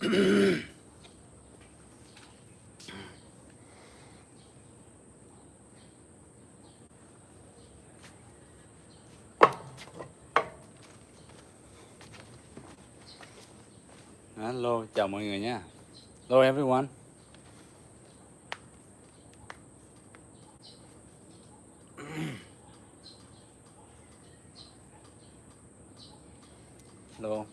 Hello, chào mọi người nha. Hello everyone. Hello.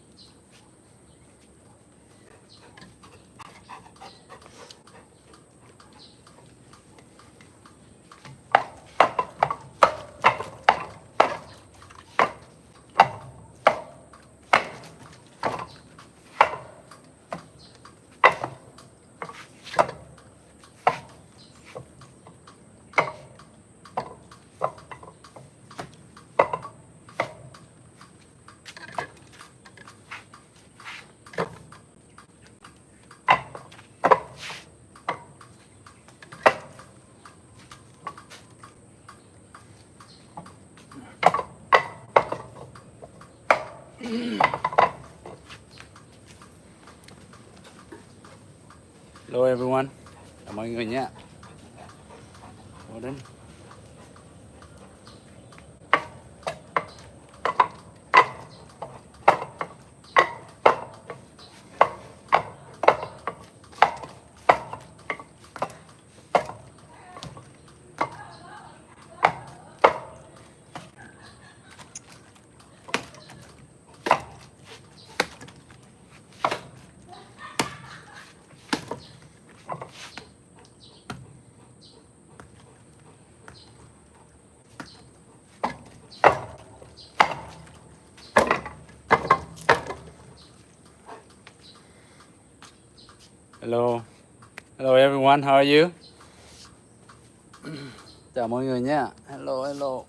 Hello everyone. Chào mọi người nha. Ngồi đến. Hello. Hello everyone, how are you? Chào mọi người nha. Hello, hello.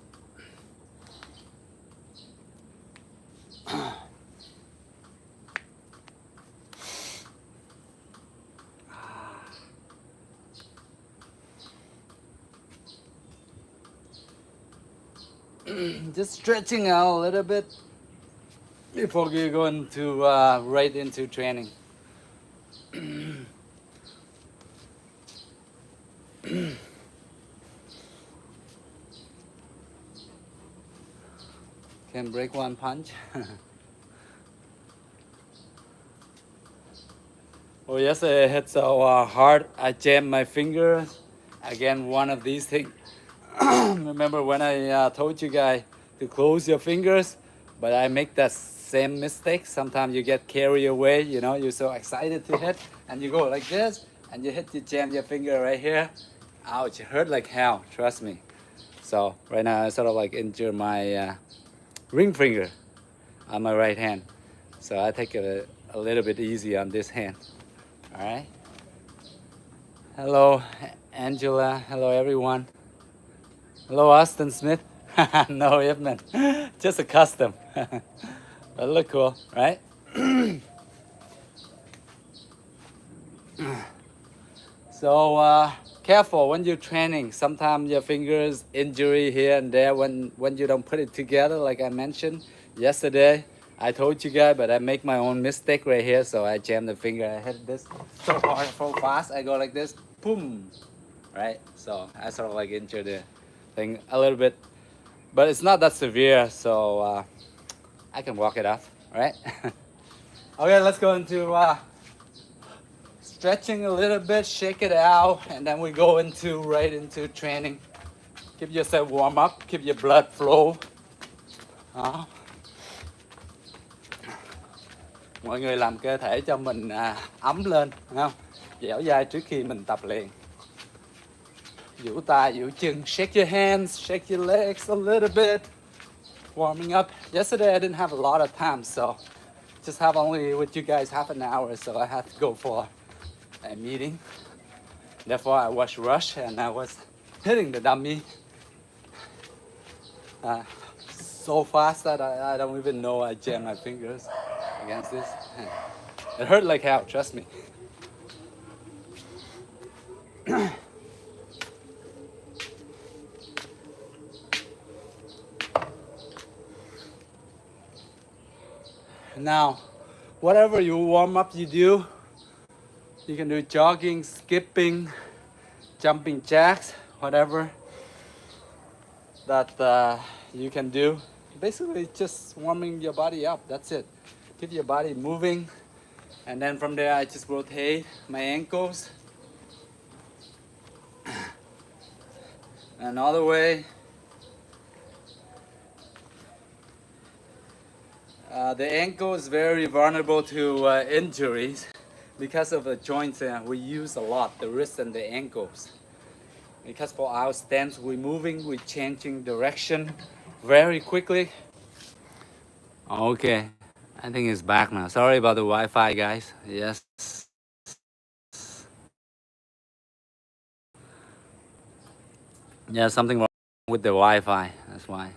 Just stretching out a little bit before we go into right into training. Can break one punch. Oh, yesterday I hit so hard I jammed my fingers. Again, one of these things. Remember when I told you guys to close your fingers, but I make that same mistake. Sometimes you get carried away, you know, you're so excited to hit, and you go like this, and you jam your finger right here. Ouch, it hurt like hell, trust me. So right now I sort of like injure my ring finger on my right hand. So I take it a little bit easy on this hand. All right. Hello, Angela. Hello, everyone. Hello, Austin Smith. No, Ipman. Just a custom. But look cool, right? So careful when you're training. Sometimes your fingers injury here and there when you don't put it together, like I mentioned yesterday. I told you guys, but I make my own mistake right here. So I jam the finger. I hit this so hard, so fast. I go like this, boom, right? So I sort of like injure the thing a little bit, but it's not that severe. So I can walk it off, right? Okay, let's go into stretching a little bit, shake it out, and then we go right into training. Give yourself warm up, keep your blood flow. Đó. Mọi người làm cơ thể cho mình ấm lên, phải không? Dẻo dai trước khi mình tập liền. Duỗi tay, duỗi chân, shake your hands, shake your legs a little bit. Warming up. Yesterday I didn't have a lot of time, so just have only with you guys half an hour, so I had to go for a meeting. Therefore I was rushed and I was hitting the dummy so fast that I don't even know I jammed my fingers against this. It hurt like hell, trust me. Now, whatever you warm up you do, You can do jogging, skipping, jumping jacks, whatever that you can do. Basically just warming your body up, that's it. Keep your body moving, and then from there I just rotate my ankles another way. The ankle is very vulnerable to injuries because of the joints we use a lot, the wrists and the ankles. Because for our stance, we're moving, we're changing direction very quickly. Okay, I think it's back now. Sorry about the Wi-Fi, guys. Yes. Yeah, something wrong with the Wi-Fi, that's why.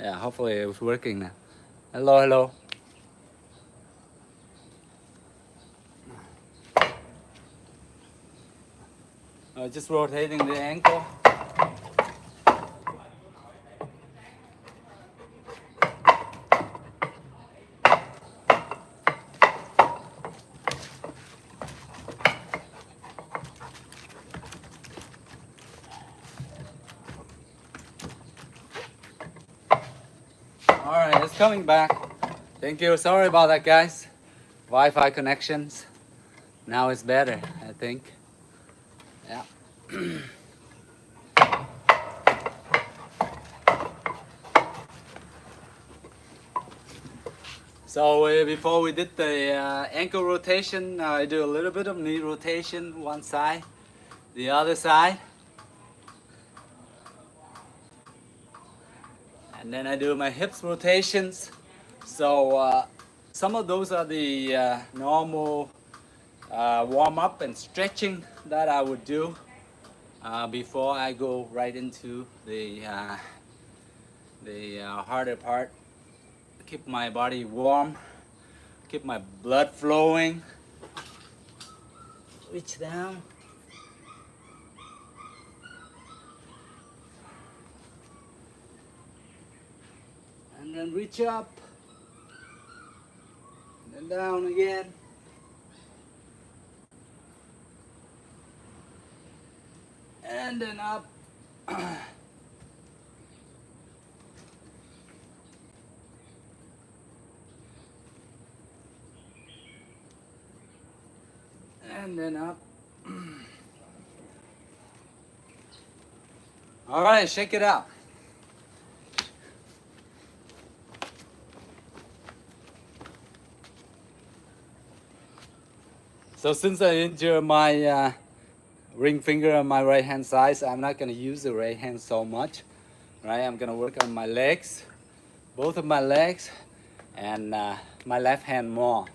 Yeah, hopefully it was working now. Hello, hello. Just rotating the ankle. All right, it's coming back. Thank you. Sorry about that, guys. Wi-Fi connections. Now it's better, I think. Yeah. So before we did the ankle rotation, I do a little bit of knee rotation, one side, the other side. And then I do my hips rotations. So some of those are the normal warm up and stretching that I would do before I go right into the harder part. Keep my body warm, keep my blood flowing. Reach down. And then reach up. And then down again. And then up. And then up. All right, shake it out. So since I injured my ring finger on my right hand side, I'm not gonna use the right hand so much, right? I'm gonna work on my legs, both of my legs, and my left hand more,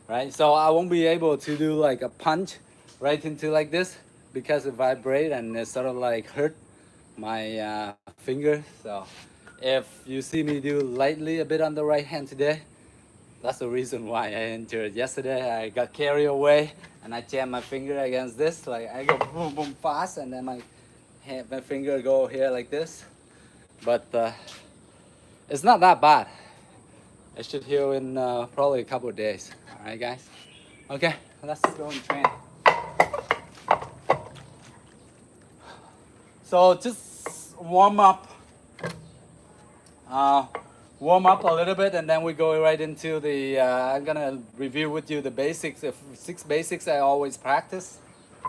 right? So I won't be able to do like a punch right into like this because it vibrate and it sort of like hurt my finger. So if you see me do lightly a bit on the right hand today, that's the reason why I injured yesterday. I got carried away and I jammed my finger against this. Like I go boom, boom fast and then my finger go here like this. But it's not that bad. I should heal in probably a couple of days. All right, guys? Okay, let's go and train. So just warm up. Warm up a little bit and then we go right into the I'm gonna review with you the basics, 6 basics I always practice,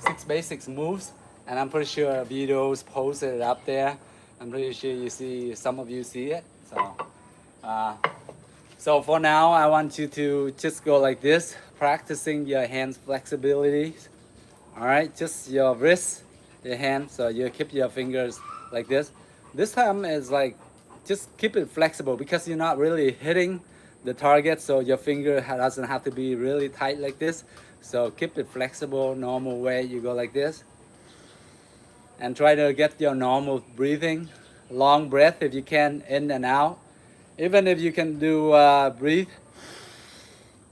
6 basics moves, and I'm pretty sure videos posted up there. I'm pretty sure you see, some of you see it. So for now I want you to just go like this, practicing your hands flexibility. All right, just your wrist, your hand, so you keep your fingers like this. This time is like, just keep it flexible because you're not really hitting the target, so your finger doesn't have to be really tight like this. So keep it flexible, normal way. You go like this and try to get your normal breathing, long breath if you can, in and out. Even if you can do breathe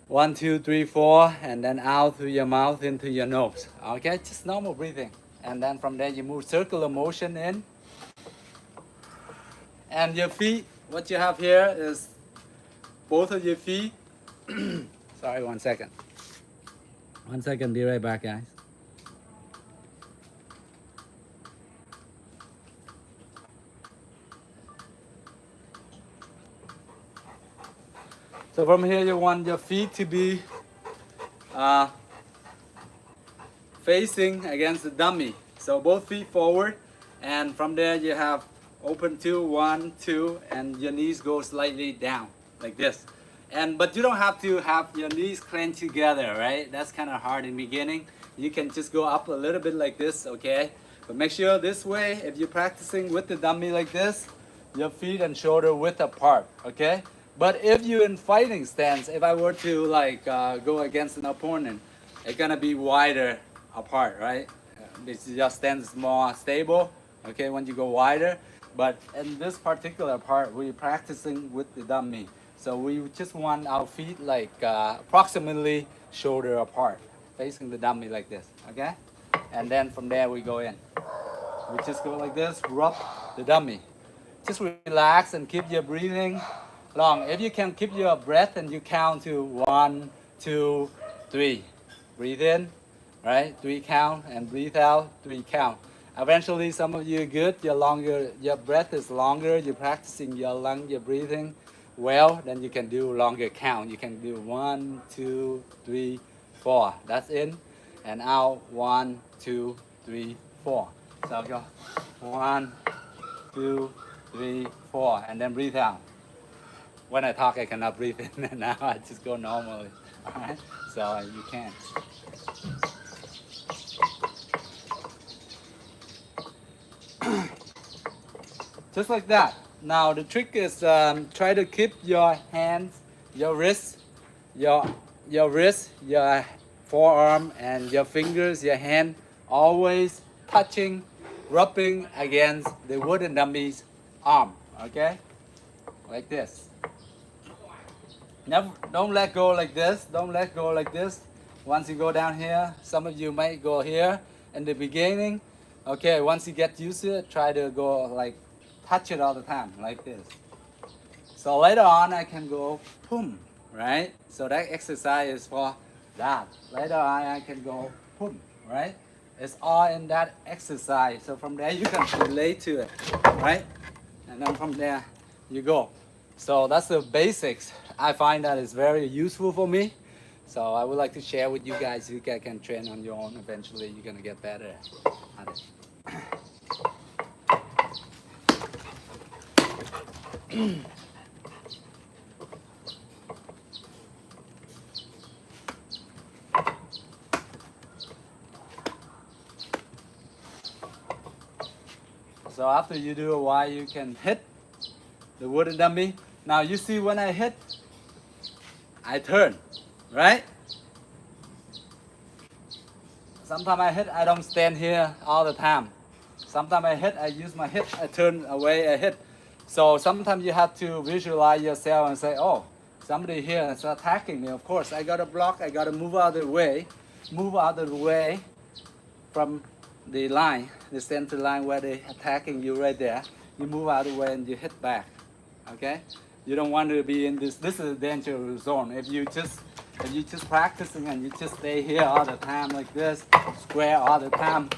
1, 2, 3, 4 and then out through your mouth into your nose. Okay, just normal breathing, and then from there you move circular motion in. And your feet, what you have here is both of your feet. Sorry, 1 second. 1 second, be right back, guys. So from here, you want your feet to be facing against the dummy. So both feet forward, and from there you have open 2, 1, 2, and your knees go slightly down like this. But you don't have to have your knees clenched together, right? That's kind of hard in the beginning. You can just go up a little bit like this, okay? But make sure this way, if you're practicing with the dummy like this, your feet and shoulder width apart, okay? But if you're in fighting stance, if I were to like go against an opponent, it's gonna be wider apart, right? This your stance is more stable, okay, when you go wider. But in this particular part, we're practicing with the dummy. So we just want our feet like approximately shoulder apart, facing the dummy like this, okay? And then from there we go in. We just go like this, rub the dummy. Just relax and keep your breathing long. If you can keep your breath and you count to 1, 2, 3. Breathe in, right? 3 count, and breathe out, 3 count. Eventually, some of you are good. Your breath is longer. You're practicing your lung, your breathing well. Then you can do longer count. You can do 1, 2, 3, 4. That's in and out. 1, 2, 3, 4. So go 1, 2, 3, 4, and then breathe out. When I talk, I cannot breathe in, and now I just go normally. All right, so you can. Just like that. Now the trick is try to keep your hands, your wrists, your forearm, and your fingers, your hand always touching, rubbing against the wooden dummy's arm. Okay, like this. Never, don't let go like this. Don't let go like this. Once you go down here, some of you might go here in the beginning. Okay, once you get used to it, try to go like touch it all the time, like this. So later on, I can go boom, right? So that exercise is for that. Later on, I can go boom, right? It's all in that exercise. So from there, you can relate to it, right? And then from there, you go. So that's the basics. I find that is very useful for me. So I would like to share with you guys. You guys can train on your own. Eventually, you're gonna get better at it. So after you do a while, you can hit the wooden dummy. Now you see when I hit, I turn, right? Sometimes I hit, I don't stand here all the time. Sometimes I hit, I use my hip, I turn away, I hit. So sometimes you have to visualize yourself and say, oh, somebody here is attacking me. Of course, I gotta block, I gotta move out of the way from the line, the center line where they're attacking you right there. You move out of the way and you hit back, okay? You don't want to be in this is a dangerous zone. If you just practicing and you just stay here all the time like this, square all the time,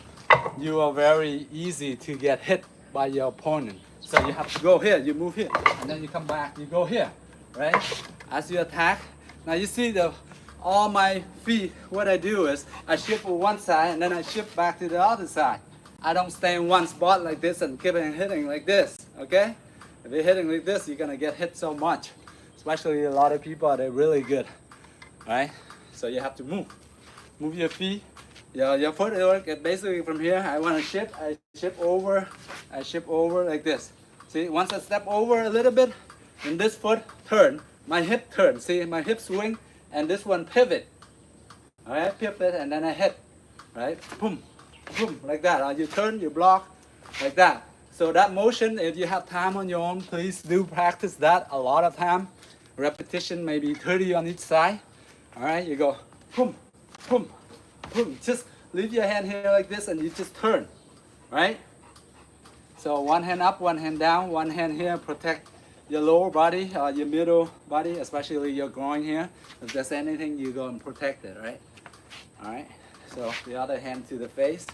you are very easy to get hit by your opponent. So you have to go here, you move here, and then you come back, you go here, right? As you attack, now you see all my feet, what I do is I shift on one side and then I shift back to the other side. I don't stay in one spot like this and keep on hitting like this, okay? If you're hitting like this, you're gonna get hit so much. Especially a lot of people, they're really good, right? So you have to move your feet. Your footwork, basically from here, I want to shift, I shift over like this. See, once I step over a little bit, then this foot turn, my hip turn. See, my hip swing, and this one pivot. All right, pivot, and then I hit, right? Boom, boom, like that. You turn, you block, like that. So that motion, if you have time on your own, please do practice that a lot of time. Repetition, maybe 30 on each side. All right, you go boom, boom, boom. Just leave your hand here like this and you just turn, right? So one hand up, one hand down, one hand here, protect your lower body, your middle body, especially your groin here. If there's anything, you go and protect it, right? All right. So the other hand to the face,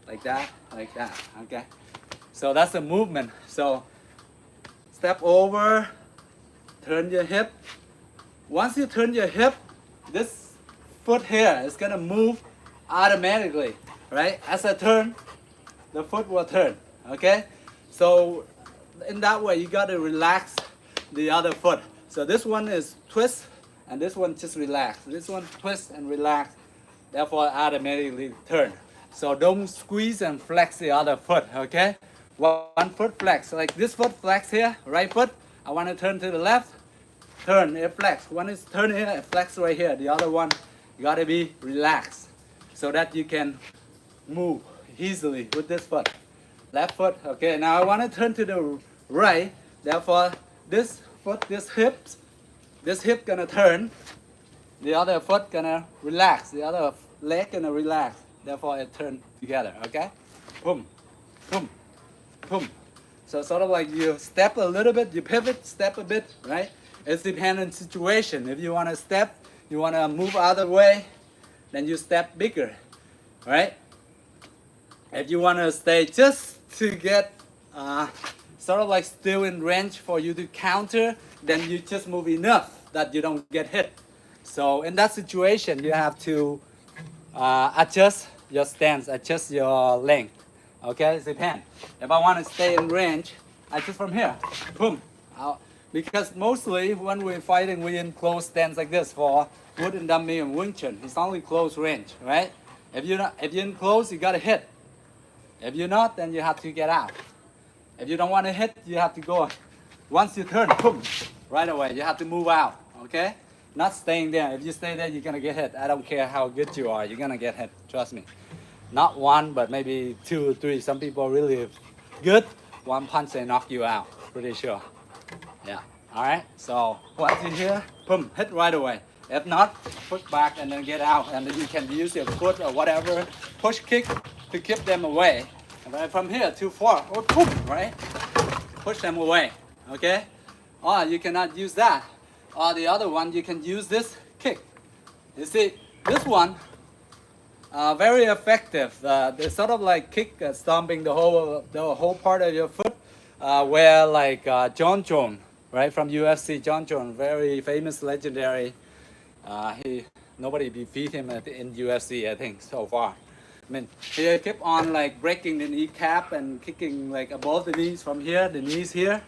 like that, okay? So that's the movement. So step over, turn your hip. Once you turn your hip, this foot here is gonna move automatically, right? As I turn, the foot will turn, okay? So in that way, you gotta relax the other foot. So this one is twist, and this one just relax. This one twist and relax, therefore automatically turn. So don't squeeze and flex the other foot, okay? One foot flex, like this foot flex here, right foot. I wanna turn to the left, turn, it flex. One is turn here, it flex right here. The other one, you gotta be relaxed so that you can move easily with this foot. Left foot, okay, now I wanna turn to the right, therefore this foot, this hip gonna turn, the other foot gonna relax, the other leg gonna relax, therefore it turn together, okay? Boom, boom, boom. So sort of like you step a little bit, you pivot, step a bit, right? It's dependent situation. If you want to step, you want to move out of the way, then you step bigger, right? If you want to stay just to get sort of like still in range for you to counter, then you just move enough that you don't get hit. So in that situation, you have to adjust your stance, adjust your length. Okay, it depends. If I want to stay in range, I just from here, boom, out. Because mostly when we're fighting, we're in close stance like this for wooden dummy and Wing Chun. It's only close range, right? If you're in close, you gotta hit. If you're not, then you have to get out. If you don't want to hit, you have to go. Once you turn, boom, right away. You have to move out, okay? Not staying there. If you stay there, you're gonna get hit. I don't care how good you are, you're gonna get hit. Trust me. Not one, but maybe 2 or 3. Some people are really good. One punch, they knock you out. Pretty sure. Yeah. All right. So once you're here, boom, hit right away. If not, push back and then get out, and then you can use your foot or whatever push kick to keep them away. And then from here too far, or boom, right? Push them away. Okay. Or you cannot use that. Or the other one, you can use this kick. You see, this one. Very effective. They sort of like kick, stomping the whole part of your foot. Where like John, right, from UFC, John, very famous, legendary. Nobody defeat him in UFC, I think, so far. I mean, he kept on like breaking the kneecap and kicking like above the knees from here, the knees here,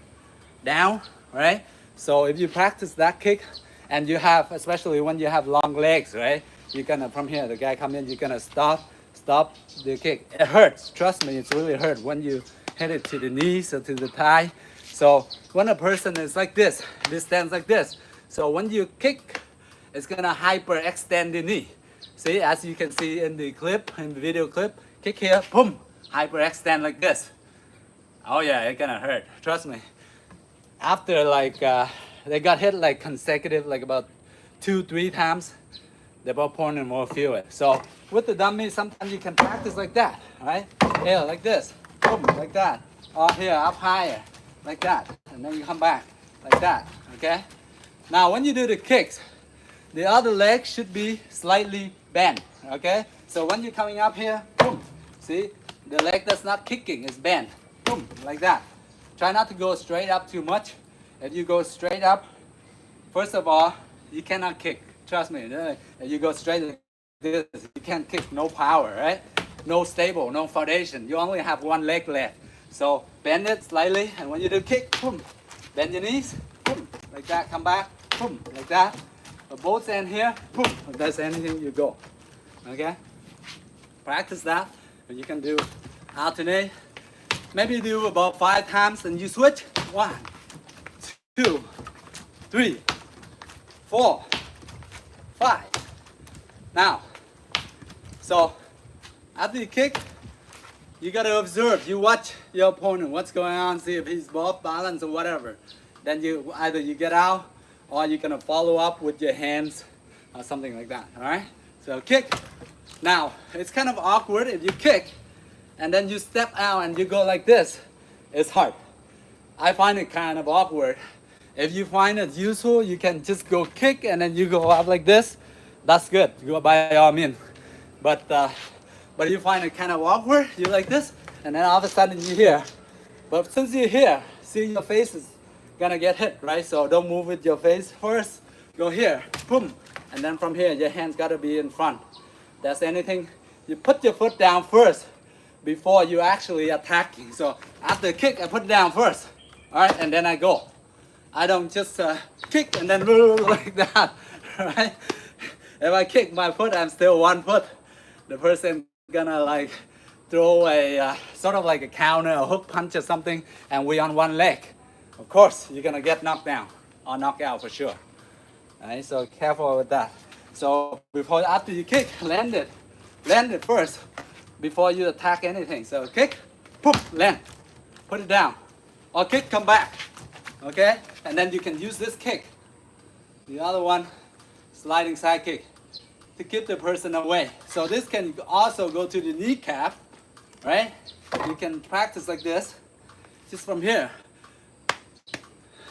down, right? So if you practice that kick, and you have, especially when you have long legs, right? You're gonna, from here, the guy come in, you're gonna stop the kick. It hurts, trust me, it's really hurt when you hit it to the knees or to the thigh. So when a person is like this stands like this. So when you kick, it's gonna hyperextend the knee. See, as you can see in the clip, in the video clip, kick here, boom, hyperextend like this. Oh yeah, it's gonna hurt, trust me. After like, they got hit like consecutive, like about 2-3 times, the opponent will feel it. So with the dummy, sometimes you can practice like that, right? Here, like this, boom, like that. Or here, up higher, like that. And then you come back, like that, okay? Now, when you do the kicks, the other leg should be slightly bent, okay? So when you're coming up here, boom, see? The leg that's not kicking is bent, boom, like that. Try not to go straight up too much. If you go straight up, first of all, you cannot kick. Trust me, if you go straight like this, you can't kick, no power, right? No stable, no foundation. You only have one leg left. So bend it slightly, and when you do kick, boom, bend your knees, boom, like that, come back, boom, like that. But both ends here, boom, if there's anything, you go, okay? Practice that, and you can do alternate. Maybe do about 5 times, and you switch. 1, 2, 3, 4, 5. Now, so after you kick, you gotta observe. You watch your opponent, what's going on, see if he's off balance or whatever. Then you either you get out, or you're gonna follow up with your hands or something like that. All right. So kick. Now it's kind of awkward if you kick, and then you step out and you go like this. It's hard. I find it kind of awkward. If you find it useful, you can just go kick and then you go up like this. That's good. Go by all means. But you find it kind of awkward. You like this, and then all of a sudden you're here. But since you're here, see your face is gonna get hit, right? So don't move with your face first. Go here, boom, and then from here your hands gotta be in front. That's anything. You put your foot down first before you actually attacking. So after kick, I put it down first. All right, and then I go. I don't just kick and then like that, right? If I kick my foot, I'm still 1 foot. The person gonna like throw a sort of like a counter, a hook punch or something, and we on one leg. Of course, you're gonna get knocked down or knocked out for sure. All right, so careful with that. So after you kick, land it first before you attack anything. So kick, poof, land, put it down, or kick, come back. Okay, and then you can use this kick. The other one, sliding side kick, to keep the person away. So this can also go to the kneecap, right? You can practice like this, just from here.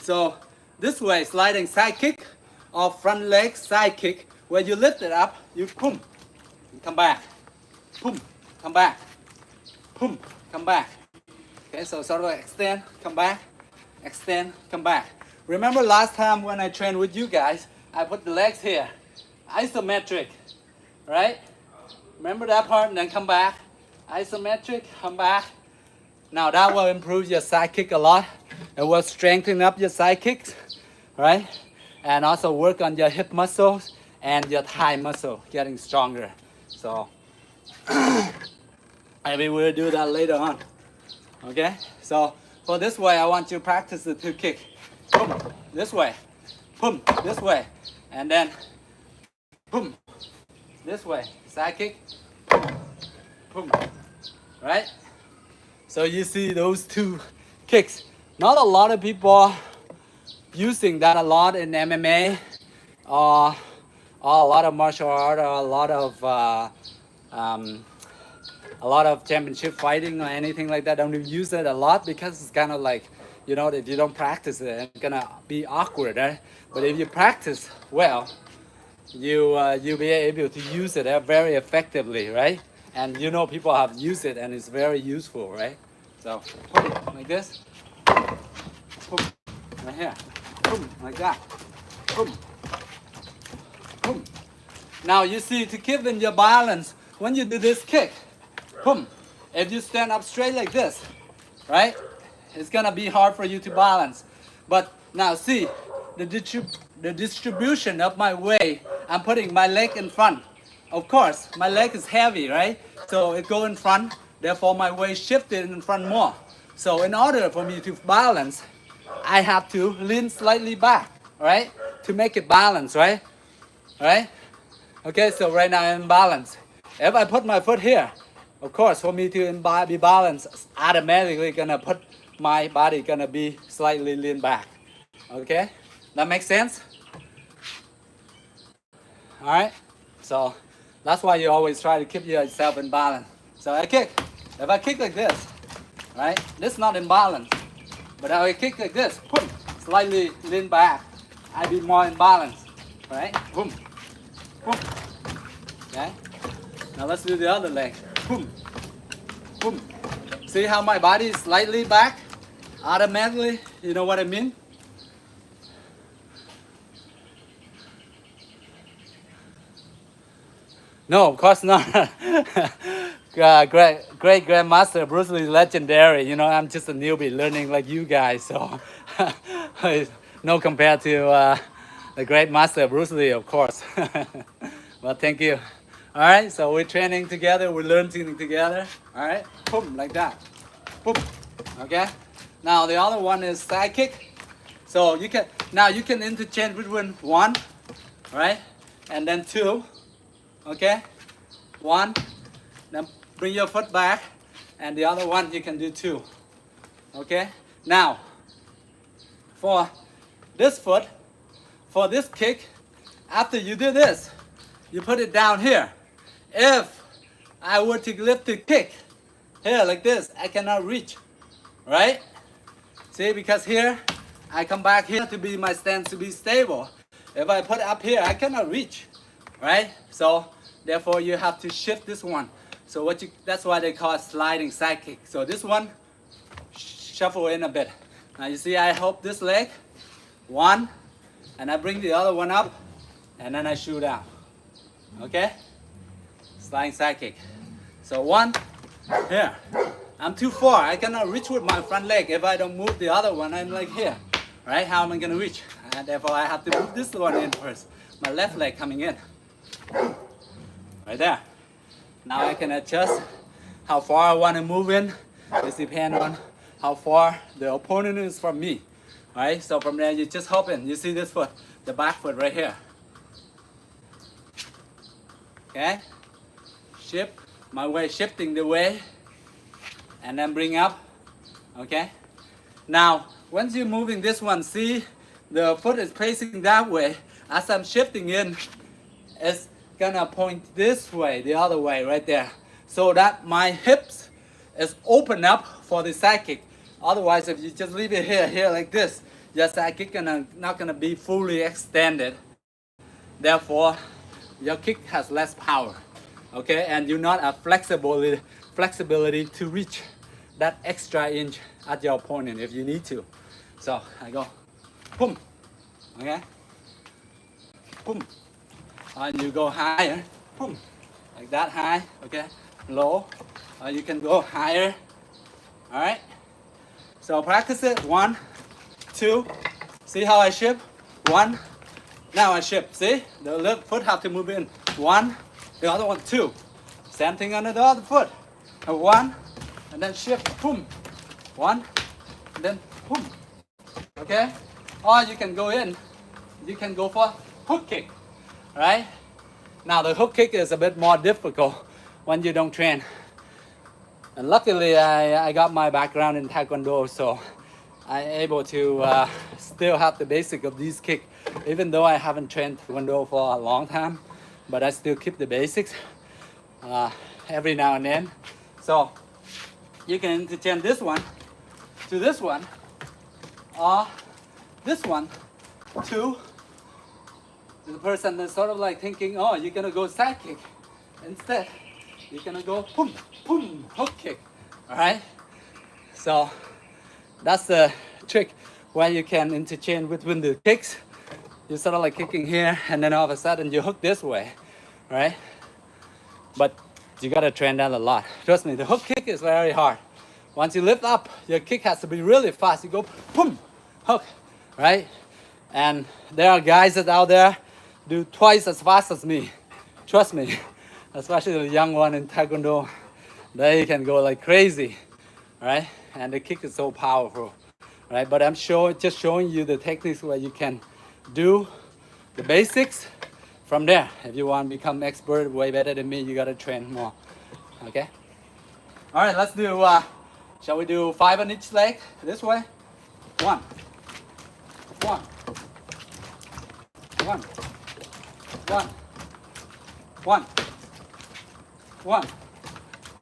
So this way, sliding side kick or front leg side kick, where you lift it up, you boom, and come back, boom, come back, boom, come back. Okay, so sort of extend, come back, extend, come back. Remember last time when I trained with you guys, I put the legs here, isometric, right? Remember that part, and then come back, isometric, come back. Now that will improve your side kick a lot. It will strengthen up your side kicks, right? And also work on your hip muscles and your thigh muscle, getting stronger. So maybe we'll do that later on. Okay? So for this way, I want you to practice the 2 kick. Boom, this way. Boom, this way. And then boom, this way. Side kick. Boom. Right? So you see those 2 kicks. Not a lot of people using that a lot in MMA or a lot of martial art or a lot of championship fighting or anything like that. Don't use it a lot because it's kind of like, you know, if you don't practice it, it's gonna be awkward, right? But if you practice well, you'll be able to use it very effectively, right? And you know people have used it and it's very useful, right? So boom, like this, boom, right here, boom, like that, boom, boom. Now you see, to keep in your balance, when you do this kick, boom, if you stand up straight like this, right, it's gonna be hard for you to balance. But now see, the distribution of my weight, I'm putting my leg in front. Of course, my leg is heavy, right? So it go in front, therefore my weight shifted in front more. So in order for me to balance, I have to lean slightly back, right? To make it balance, right? Right? Okay, so right now I'm in balance. If I put my foot here, of course, for me to be balanced, automatically gonna put my body gonna be slightly lean back. Okay? That makes sense? All right? So that's why you always try to keep yourself in balance. So I kick. If I kick like this, right? This is not in balance. But if I kick like this, boom, slightly lean back, I be more in balance, right? Boom, boom. Okay? Now let's do the other leg. Boom, boom. See how my body is slightly back? Automatically, you know what I mean? No, of course not. Great grandmaster Bruce Lee is legendary. You know, I'm just a newbie learning like you guys, so no compared to the great master Bruce Lee, of course. Well, thank you. All right, so we're training together, we're learning together. All right, boom, like that. Boom. Okay. Now the other one is side kick. So you can interchange between 1, right, and then 2. Okay, 1, then bring your foot back, and the other one you can do 2. Okay, now for this foot, for this kick, after you do this, you put it down here. If I were to lift the kick here like this, I cannot reach, right? See, because here I come back here to be my stance to be stable. If I put it up here, I cannot reach, right? So therefore you have to shift this one. So that's why they call it sliding side kick. So this one, shuffle in a bit. Now you see I hold this leg, one, and I bring the other one up, and then I shoot out. Okay? Sliding side kick. So one, here. I'm too far. I cannot reach with my front leg. If I don't move the other one, I'm like here. Right? How am I going to reach? And therefore, I have to move this one in first. My left leg coming in. Right there. Now I can adjust how far I want to move in. It depends on how far the opponent is from me. Right? So from there, you just hop in. You see this foot, the back foot right here. Okay? Shift. My way, shifting the way. And then bring up. Okay? Now, once you're moving this one, see the foot is facing that way. As I'm shifting in, it's gonna point this way, the other way, right there. So that my hips is open up for the side kick. Otherwise, if you just leave it here like this, your side kick not gonna be fully extended. Therefore, your kick has less power. Okay, and you're not a flexibility to reach that extra inch at your opponent if you need to. So I go, boom, okay, boom, and you go higher, boom, like that high, okay, low, or you can go higher, all right? So practice it, 1, 2, see how I shift, 1, now I shift, see, the left foot have to move in, 1, the other one, 2, same thing under the other foot, 1, and then shift, boom, 1, and then boom, okay? Or you can go in, you can go for hook kick, right? Now the hook kick is a bit more difficult when you don't train. And luckily I got my background in Taekwondo, so I'm able to still have the basic of these kicks, even though I haven't trained Taekwondo for a long time, but I still keep the basics every now and then. So you can interchange this one to this one, or this one to the person that's sort of like thinking, oh, you're gonna go side kick. Instead, you're gonna go boom, boom, hook kick, all right? So that's the trick where you can interchange between the kicks. You're sort of like kicking here, and then all of a sudden you hook this way, right? But you gotta train that a lot. Trust me, the hook kick is very hard. Once you lift up, your kick has to be really fast. You go boom, hook, right? And there are guys that out there do twice as fast as me. Trust me, especially the young one in Taekwondo. They can go like crazy, right? And the kick is so powerful, right? But I'm just showing you the techniques where you can do the basics. From there, if you want to become expert, way better than me, you gotta train more, okay? All right, let's do, shall we do 5 on each leg? This way. 1, 1, 1, 1, 1, 1,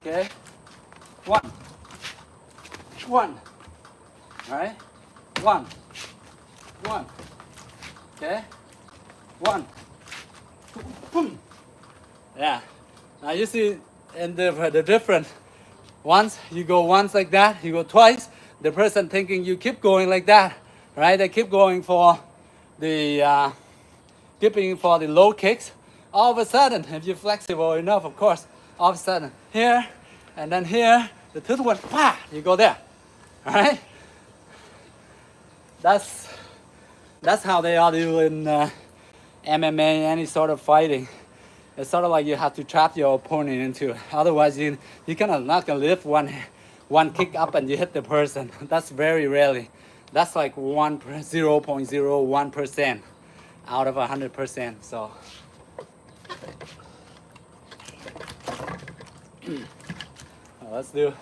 okay? 1, 1, all right? 1, 1, okay? 1, boom. Yeah. Now you see in the difference. Once you go once like that, you go twice. The person thinking you keep going like that, right? They keep going for the low kicks. All of a sudden, if you're flexible enough, of course, all of a sudden here and then here, the third one, pah, you go there, all right? That's how they all do in MMA, any sort of fighting. It's sort of like you have to trap your opponent into it. Otherwise, you kind of not gonna lift one kick up and you hit the person. That's very rarely. That's like 0.01% out of 100%. So let's do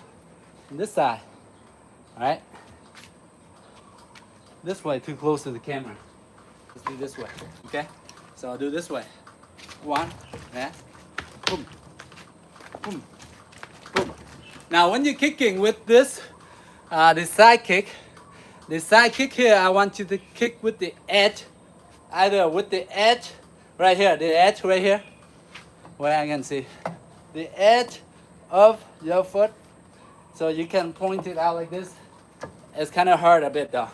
this side. All right. This way, too close to the camera. Let's do this way. Okay. So I'll do this way. 1, yeah, boom, boom, boom. Now when you're kicking with this, the side kick, The side kick here, I want you to kick with the edge, either with the edge right here, the edge right here, where I can see the edge of your foot. So you can point it out like this. It's kind of hard a bit though,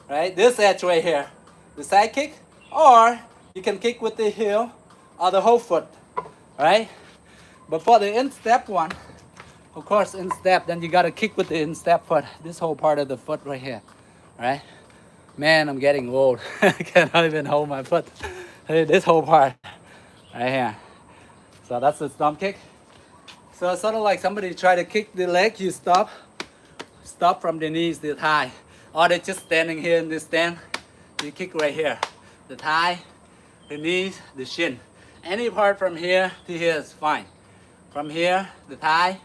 right? This edge right here, the side kick, or you can kick with the heel or the whole foot, right? But for the instep one, of course, instep, then you gotta kick with the instep foot, this whole part of the foot right here, right? Man, I'm getting old. I cannot even hold my foot. Hey, this whole part right here. So that's the stomp kick. So it's sort of like somebody try to kick the leg, you stop from the knees, the thigh. Or they're just standing here in this stand, you kick right here. The thigh, the knees, the shin. Any part from here to here is fine. From here, the thigh,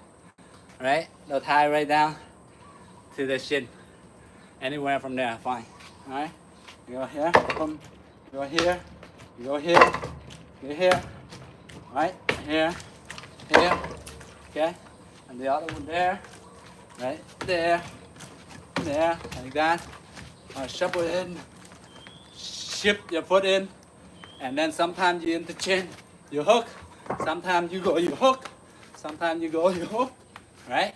right? The thigh right down to the shin. Anywhere from there, fine. All right? You go here, boom. You go here, you go here, you here, right? Here, here, okay? And the other one there, right? There, there, like that. Shove it in, shift your foot in, and then sometimes you interchange, you hook. Sometimes you go, you hook. Sometimes you go, you hook, right?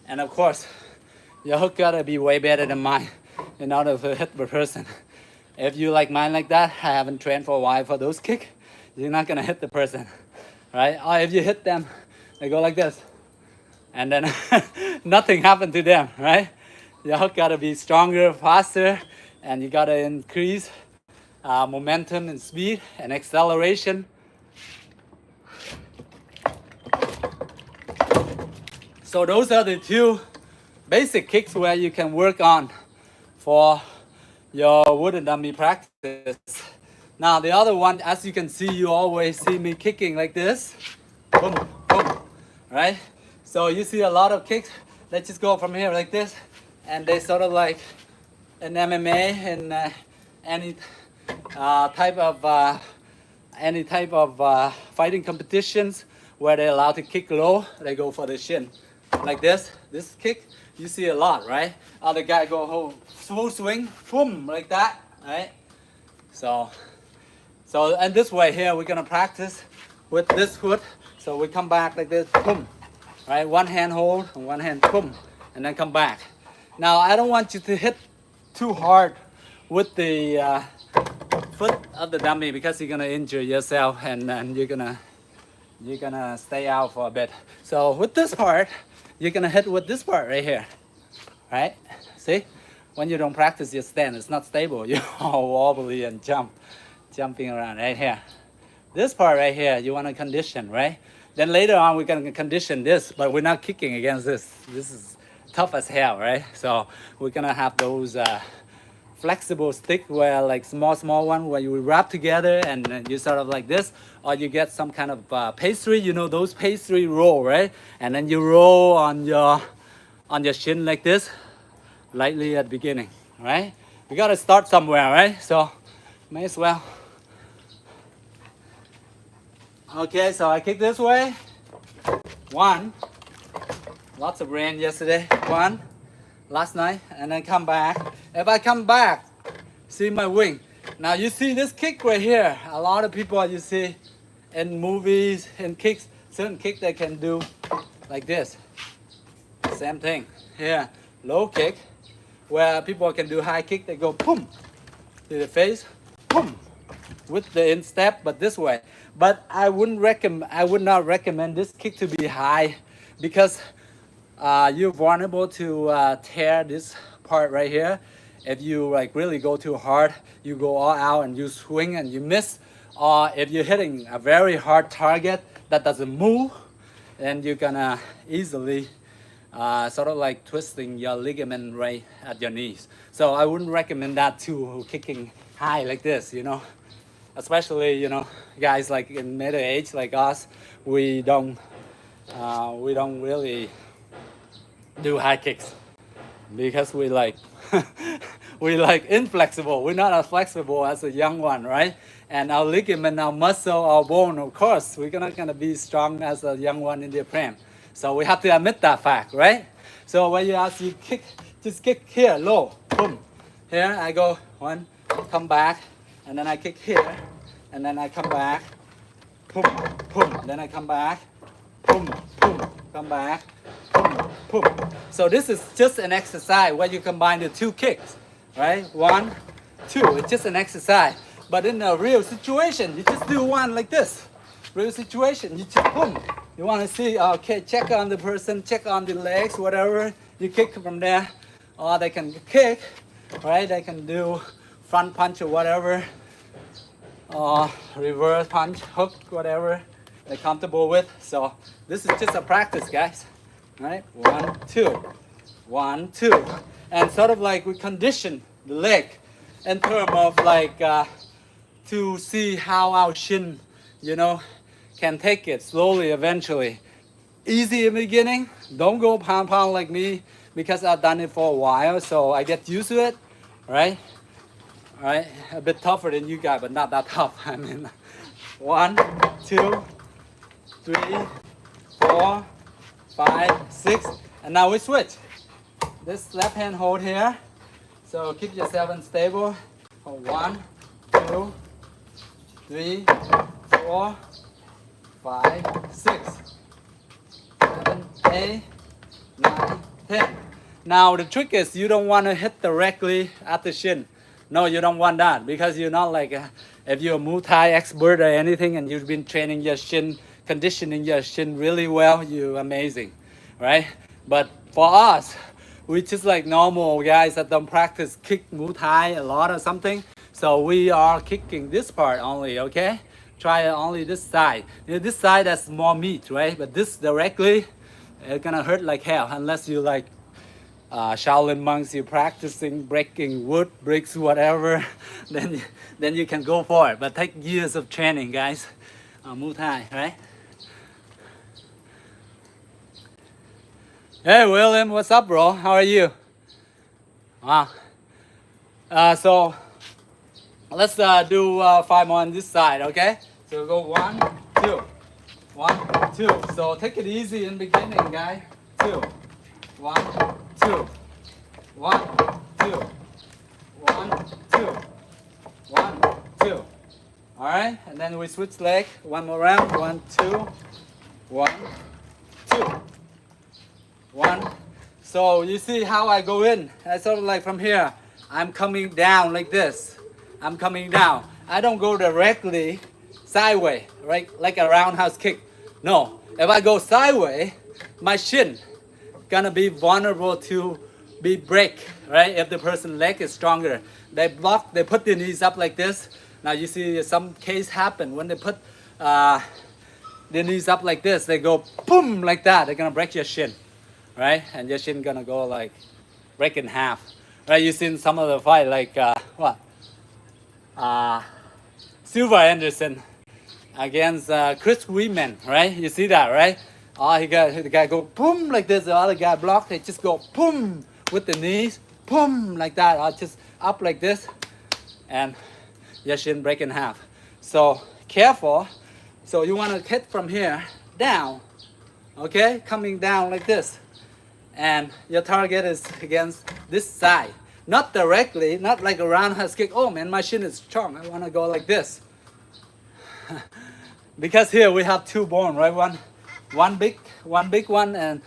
And of course, your hook gotta be way better than mine in order to hit the person. If you like mine like that, I haven't trained for a while for those kicks, you're not gonna hit the person, right? Or if you hit them, they go like this, and then nothing happened to them, right? Your hook gotta be stronger, faster, and you gotta increase momentum and speed and acceleration. So those are the two basic kicks where you can work on for your wooden dummy practice. Now the other one, as you can see, you always see me kicking like this. Boom, boom, right? So you see a lot of kicks. Let's just go from here like this. And they sort of like in MMA and any type of fighting competitions where they're allowed to kick low, they go for the shin. Like this kick, you see a lot, right? Other guy go whole full swing, boom, like that, right? So and this way here, we're gonna practice with this foot. So we come back like this, boom, right? One hand hold, and one hand, boom, and then come back. Now, I don't want you to hit too hard with the foot of the dummy because you're gonna injure yourself and you're gonna stay out for a bit. So with this part, you're gonna hit with this part right here, right? See? When you don't practice your stand, it's not stable. You're all wobbly and jumping around right here. This part right here, you wanna condition, right? Then later on, we're gonna condition this, but we're not kicking against this. This is tough as hell, right? So we're gonna have those flexible stick where like small one where you wrap together and you sort of like this, or you get some kind of pastry, you know, those pastry roll, right? And then you roll on your shin like this, lightly at the beginning, right? We gotta start somewhere, right? So may as well. Okay, so I kick this way. One. Lots of rain yesterday. One. Last night, and then come back. If I come back, see my wing. Now you see this kick right here. A lot of people you see in movies, in kicks, certain kick they can do like this. Same thing here, low kick, where people can do high kick. They go boom to the face, boom, with the instep, but this way. But I would not recommend this kick to be high because you're vulnerable to tear this part right here. If you like really go too hard, you go all out and you swing and you miss. Or if you're hitting a very hard target that doesn't move, then you're gonna easily sort of like twisting your ligament right at your knees. So I wouldn't recommend that too, kicking high like this, you know. Especially, you know, guys like in middle age like us, we don't really do high kicks because we like inflexible. We're not as flexible as a young one, right? And our ligament, our muscle, our bone, of course, we're not gonna be strong as a young one in the prem. So we have to admit that fact, right? So when you kick just kick here, low, boom. Here I go, one, come back, and then I kick here, and then I come back, boom, boom, then I come back, boom, boom, come back, boom, boom. So this is just an exercise where you combine the two kicks, right? 1, 2, it's just an exercise. But in a real situation, you just do one like this. Real situation, you just boom. You want to see, okay, check on the person, check on the legs, whatever. You kick from there, or they can kick, right? They can do front punch or whatever, or reverse punch, hook, whatever they're comfortable with. So this is just a practice, guys. Right? 1, 2, 1, 2, and sort of like we condition the leg in terms of like to see how our shin, you know, can take it slowly eventually. Easy in the beginning. Don't go pound like me because I've done it for a while, so I get used to it, right? All right, a bit tougher than you guys, but not that tough. I mean, 1, 2, 3, 4, 5, 6, and now we switch. This left hand hold here, so keep yourself unstable. 1, 2, 3, 4, 5, 6, 7, 8, 9, 10. Now the trick is you don't want to hit directly at the shin. No, you don't want that because you're not like if you're a Muay Thai expert or anything and you've been training your shin, conditioning your shin really well, you're amazing, right? But for us, we just like normal guys that don't practice kick Muay Thai a lot or something. So we are kicking this part only, okay? Try only this side. You know, this side has more meat, right? But this directly, it's gonna hurt like hell unless you like Shaolin monks, you're practicing breaking wood, bricks, whatever, then you can go for it. But take years of training, guys. Muay Thai, right? Hey, William, what's up, bro? How are you? Wow. So let's do 5 more on this side, okay? So go 1, 2, 1, 2. So take it easy in the beginning, guys. 2, 1, 2, 1, 2, 1, 2, 1, 2. All right, and then we switch leg. One more round. 1, 2, 1, 2, 1. So you see how I go in? I sort of like from here. I'm coming down like this. I'm coming down. I don't go directly sideways, right? Like a roundhouse kick. No, if I go sideways, my shin gonna be vulnerable to be break, right? If the person's leg is stronger, they block, they put their knees up like this. Now you see some case happen when they put their knees up like this, they go boom like that, they're gonna break your shin, right? And your shin gonna go like break in half, right? You seen some of the fight like Silver Anderson against Chris Weidman, right? You see that, right? Oh, the guy go boom like this. The other guy block. They just go boom with the knees, boom like that. Or just up like this, and your shin break in half. So careful. So you want to hit from here down, okay? Coming down like this, and your target is against this side, not directly, not like a roundhouse kick. Oh man, my shin is strong. I want to go like this, because here we have 2 bones, right? One big one and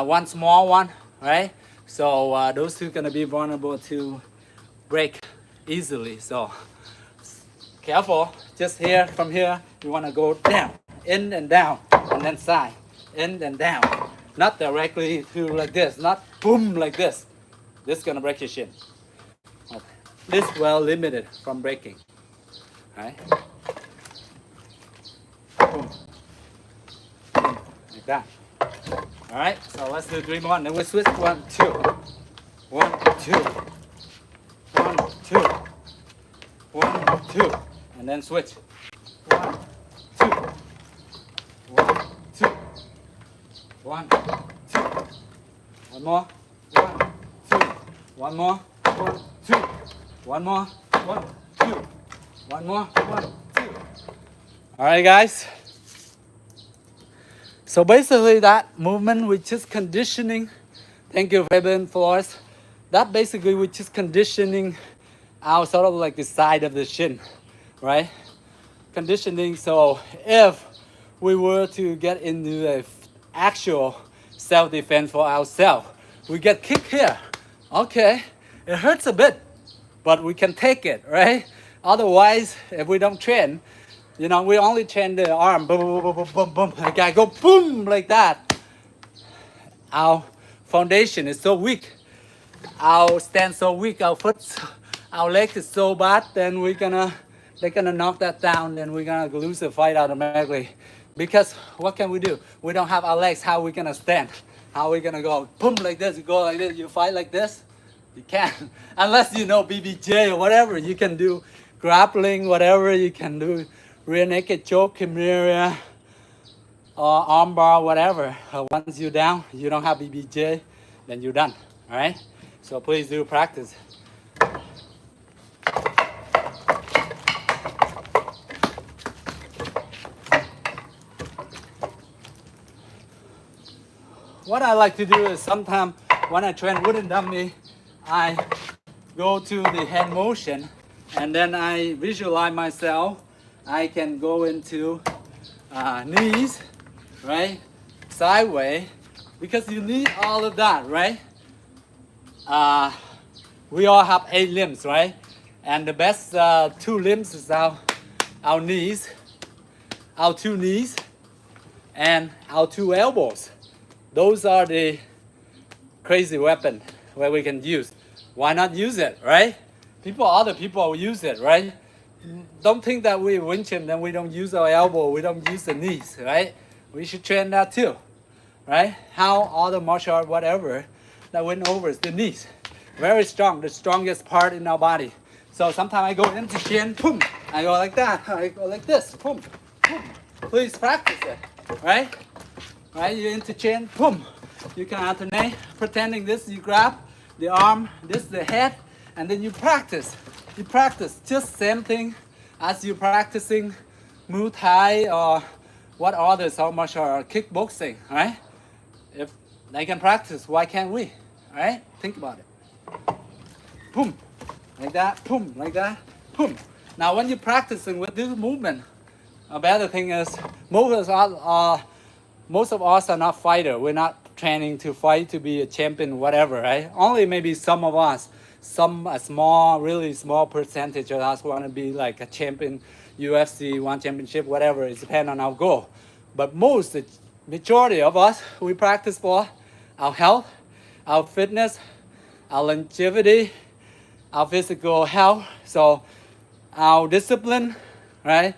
one small one, right? So those 2 gonna be vulnerable to break easily. So careful, just here, from here, you wanna go down, in and down, and then side, in and down. Not directly to like this, not boom like this. This is gonna break your shin. This well limited from breaking, right? Boom. Like that. All right, so let's do 3 more. Then we switch 1, 2, 1, 2, 1, 2, 1, 2, and then switch 1, 2, 1, 2, 1, 2. One more. 1, 2. One more. 1, 2. One more. 1, 2. One more. 1, 2. All right, guys. So basically that movement, we're just conditioning. Thank you, Fabian Flores. that basically we're just conditioning our sort of like the side of the shin, right? Conditioning. So if we were to get into a actual self-defense for ourselves, we get kicked here. Okay, it hurts a bit, but we can take it, right? Otherwise, if we don't train, you know, we only train the arm, boom, boom, boom, boom, boom, boom. Like I go boom like that. Our foundation is so weak. Our stand so weak. Our foot, our leg is so bad. Then they're gonna knock that down. Then we're gonna lose the fight automatically. Because what can we do? We don't have our legs. How are we gonna stand? How are we gonna go boom like this? You go like this. You fight like this. You can't unless you know BBJ or whatever. You can do grappling, whatever you can do. Rear naked choke, chimera, or armbar, whatever. Once you're down, you don't have BBJ, then you're done. All right. So please do practice. What I like to do is sometimes when I train wooden dummy, I go to the hand motion and then I visualize myself. I can go into knees, right? Sideways, because you need all of that, right? We all have 8 limbs, right? And the best 2 limbs is our knees, our 2 knees, and our 2 elbows. Those are the crazy weapon where we can use. Why not use it, right? Other people use it, right? Don't think that we win him, then we don't use our elbow, we don't use the knees, right? We should train that too, right? How all the martial art, whatever, that win over is the knees. Very strong, the strongest part in our body. So sometimes I go into chin, boom. I go like that, I go like this, boom, boom. Please practice it, right? Right, you into chin, boom. You can alternate, pretending this, you grab the arm, this the head, and then you practice. You practice just same thing as you practicing Muay Thai or what others are martial art, kickboxing, right? If they can practice, why can't we? All right, think about it. Boom, like that, boom, like that, boom. Now when you're practicing with this movement, a better thing is most of us are not fighter. We're not training to fight to be a champion, whatever, right? Only maybe some of us. A small, really small percentage of us want to be like a champion, UFC, one championship, whatever. It depends on our goal. But the majority of us, we practice for our health, our fitness, our longevity, our physical health. So our discipline, right?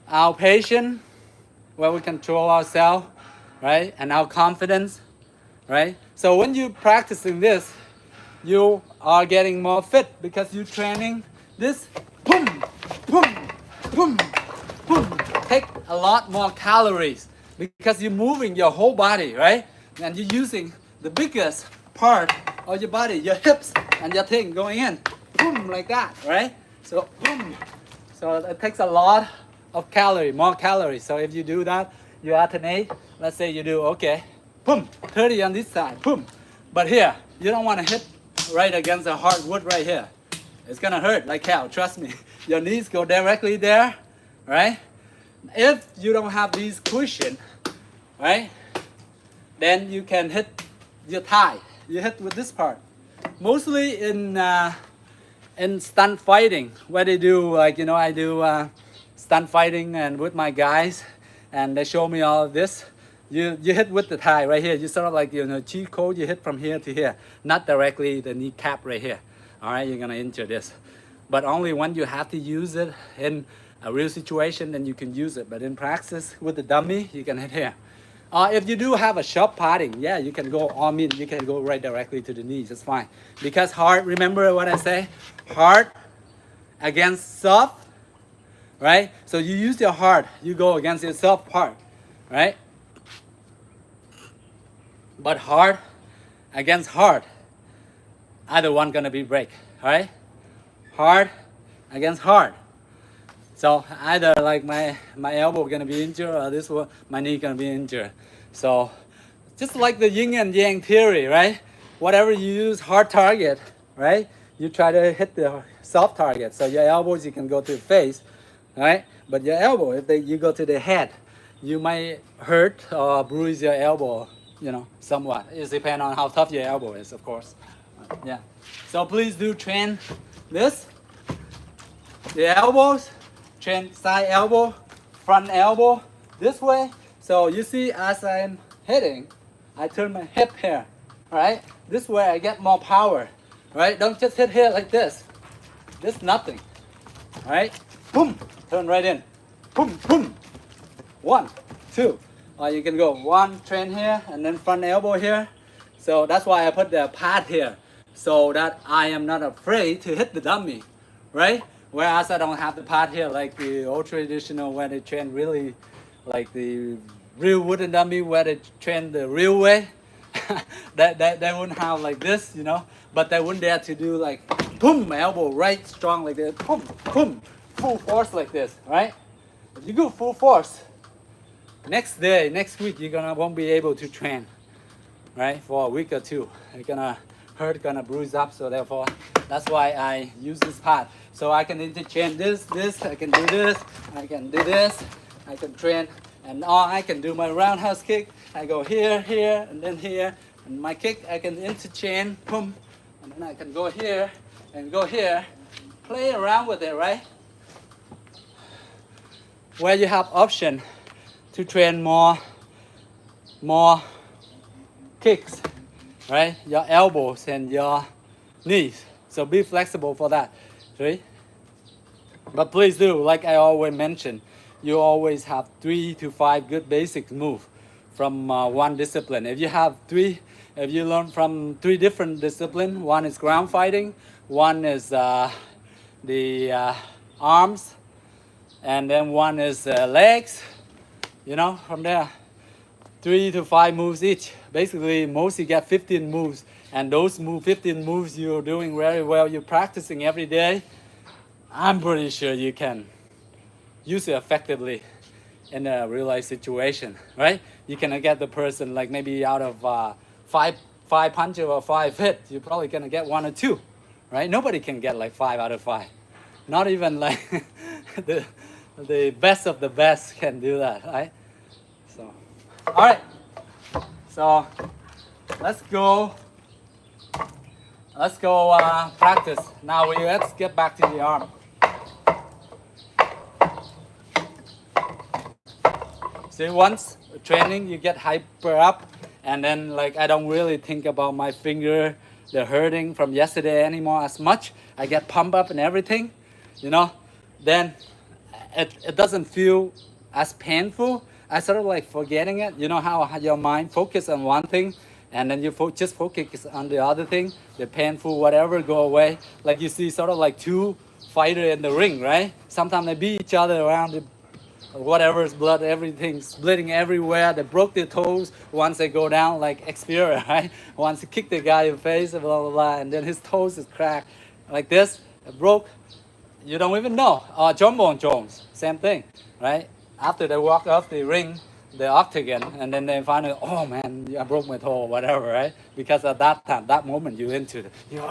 Our patience, where we control ourselves, right? And our confidence, right? So when you're practicing this, you are getting more fit because you're training this boom, boom, boom, boom. Take a lot more calories because you're moving your whole body, right? And you're using the biggest part of your body, your hips and your thing going in, boom, like that, right? So boom. So it takes a lot of more calories. So if you do that, you alternate. Let's say you do, okay, boom, 30 on this side, boom. But here, you don't want to hit right against the hardwood right here. It's gonna hurt like hell, trust me. Your knees go directly there, right? If you don't have these cushion, right, then you can hit your thigh. You hit with this part. Mostly in stunt fighting, where they do, like, you know, I do stunt fighting and with my guys, and they show me all of this. You hit with the thigh right here. You sort of like, you know, cheat code, you hit from here to here, not directly the kneecap right here. All right, you're gonna injure this. But only when you have to use it in a real situation, then you can use it. But in practice with the dummy, you can hit here. If you do have a sharp padding, yeah, you can go you can go right directly to the knees, it's fine. Because hard, remember what I say? Hard against soft, right? So you use your hard, you go against your soft part, right? But hard against hard, either one gonna be break, all right? Hard against hard. So either like my elbow gonna be injured or this one, my knee gonna be injured. So just like the yin and yang theory, right? Whatever you use, hard target, right? You try to hit the soft target. So your elbows, you can go to the face, right? But your elbow, if you go to the head, you might hurt or bruise your elbow, you know, somewhat. It depends on how tough your elbow is, of course. Yeah. So please do train this, the elbows, train side elbow, front elbow, this way. So you see, as I'm hitting, I turn my hip here, right? This way I get more power, right? Don't just hit here like this. This nothing, right? Boom, turn right in. Boom, boom. 1, 2. Or you can go 1, train here, and then front elbow here. So that's why I put the pad here, so that I am not afraid to hit the dummy, right? Whereas I don't have the pad here like the old traditional where they train really like the real wooden dummy where they train the real way. They wouldn't have like this, you know, but they wouldn't dare to do like boom, elbow right strong like this, boom, boom, full force like this, right? If you go full force, next day, next week, won't be able to train, right? For a week or two, you're gonna hurt, gonna bruise up. So therefore, that's why I use this pad. So I can interchange this, I can do this, I can do this, I can train, and I can do my roundhouse kick. I go here, here, and then here, and my kick I can interchange, boom, and then I can go here and go here, play around with it, right? Where you have option to train more kicks, right? Your elbows and your knees. So be flexible for that, right? But please do, like I always mention, you always have 3 to 5 good basic moves from one discipline. If you learn from 3 different disciplines, one is ground fighting, one is the arms, and then one is legs. You know, from there, 3 to 5 moves each. Basically, most you get 15 moves, and those 15 moves you're doing very well. You're practicing every day. I'm pretty sure you can use it effectively in a real life situation, right? You can get the person like maybe out of five punches or 5 hits, you're probably gonna get 1 or 2, right? Nobody can get like 5 out of 5. Not even like the best of the best can do that, right? So, all right. So, let's go practice. Now let's get back to the arm. See, once training, you get hyper up, and then like I don't really think about my finger, the hurting from yesterday anymore as much. I get pumped up and everything, you know. Then it doesn't feel as painful. I sort of like forgetting it. You know how your mind focus on one thing, and then you just focus on the other thing, the painful whatever go away. Like you see sort of like 2 fighters in the ring, right? Sometimes they beat each other around the whatever's blood, everything splitting everywhere. They broke their toes once they go down like Xperia, right? Once you kick the guy in the face, blah, blah, blah, and then his toes is cracked like this, it broke. You don't even know. Jawbone Jones, same thing, right? After they walk off the ring, the octagon, and then they find out, oh man, I broke my toe or whatever, right? Because at that time, that moment, you're into it. You're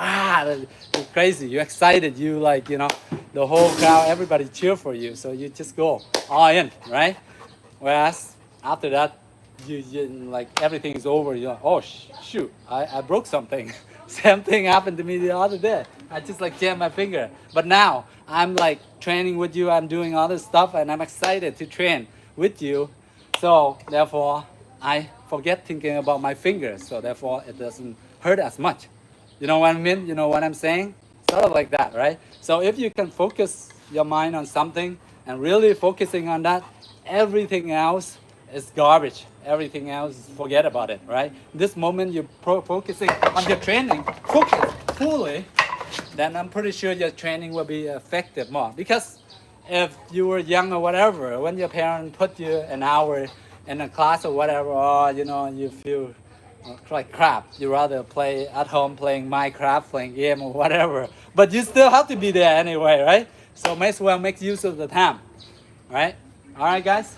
crazy, you're excited, you like, you know, the whole crowd, everybody cheer for you, so you just go all in, right? Whereas after that, you like everything is over. You're like, oh shoot, I broke something. Same thing happened to me the other day. I just like jammed my finger. But now I'm like training with you. I'm doing other stuff, and I'm excited to train with you. So therefore, I forget thinking about my fingers. So therefore, it doesn't hurt as much. You know what I mean? You know what I'm saying? Sort of like that, right? So if you can focus your mind on something and really focusing on that, everything else is garbage. Everything else, forget about it, right? This moment you're focusing on your training, focus fully, then I'm pretty sure your training will be effective more. Because if you were young or whatever, when your parent put you an hour in a class or whatever, or you know, you feel like crap. You rather play at home playing Minecraft, playing game or whatever. But you still have to be there anyway, right? So may as well make use of the time, right? All right, guys.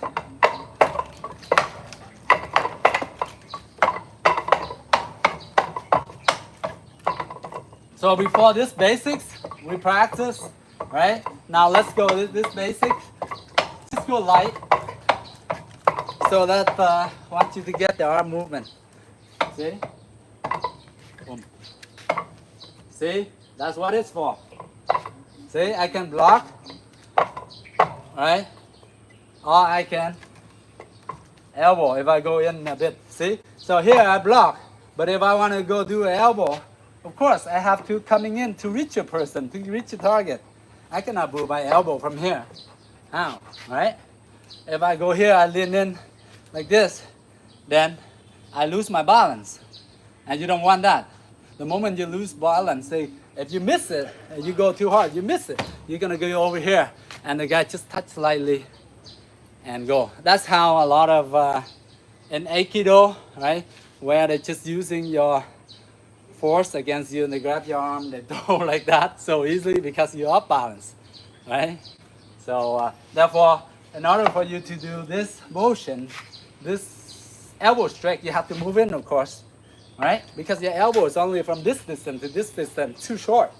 So before this basics, we practice, right? Now let's go this basic. Just go light, so that I want you to get the arm movement. See? Boom. See? That's what it's for. See? I can block, right? Or I can elbow if I go in a bit. See? So here I block, but if I want to go do an elbow, of course I have to coming in to reach a person, to reach a target. I cannot move my elbow from here. How? Right? If I go here, I lean in like this, then I lose my balance. And you don't want that. The moment you lose balance, say, if you miss it, and you go too hard, you miss it, you're gonna go over here, and the guy just touch slightly and go. That's how a lot of in Aikido, right, where they're just using your force against you and they grab your arm, they throw like that so easily because you're off balance, right? So therefore, in order for you to do this motion, this elbow strike, you have to move in, of course, right? Because your elbow is only from this distance to this distance, too short,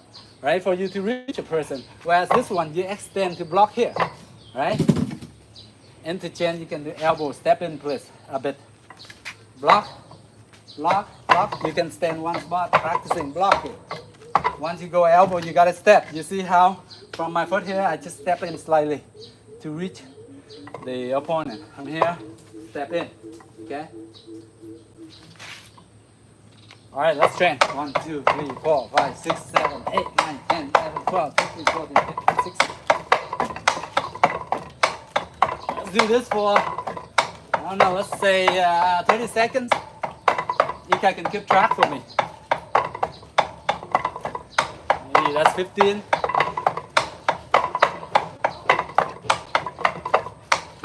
right, for you to reach a person. Whereas this one, you extend to block here, right? Interchange, you can do elbow, step in place a bit. Block, block, block. You can stay in one spot practicing blocking. Once you go elbow, you gotta step. You see how from my foot here, I just step in slightly to reach the opponent. From here, step in, okay? All right, let's train. 1, 2, 3, 4, 5, 6, 7, 8, 9, 10, 11, 12, 13, 14, 15, 16. Let's do this for, I don't know, let's say 30 seconds. You guys can keep track for me. Maybe that's 15.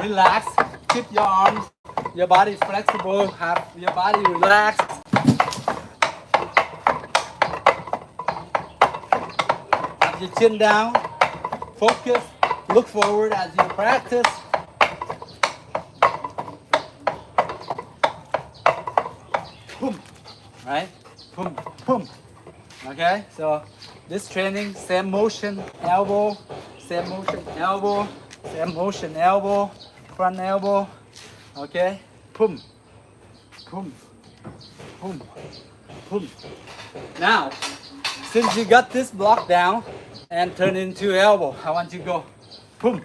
Relax. Keep your arms, your body flexible. Have your body relaxed. Have your chin down. Focus. Look forward as you practice. Boom. Right? Boom, boom. Okay, so this training, same motion, elbow, same motion, elbow, same motion, elbow, front elbow. Okay, boom, boom, boom, boom. Now, since you got this block down and turn into elbow, I want you to go boom.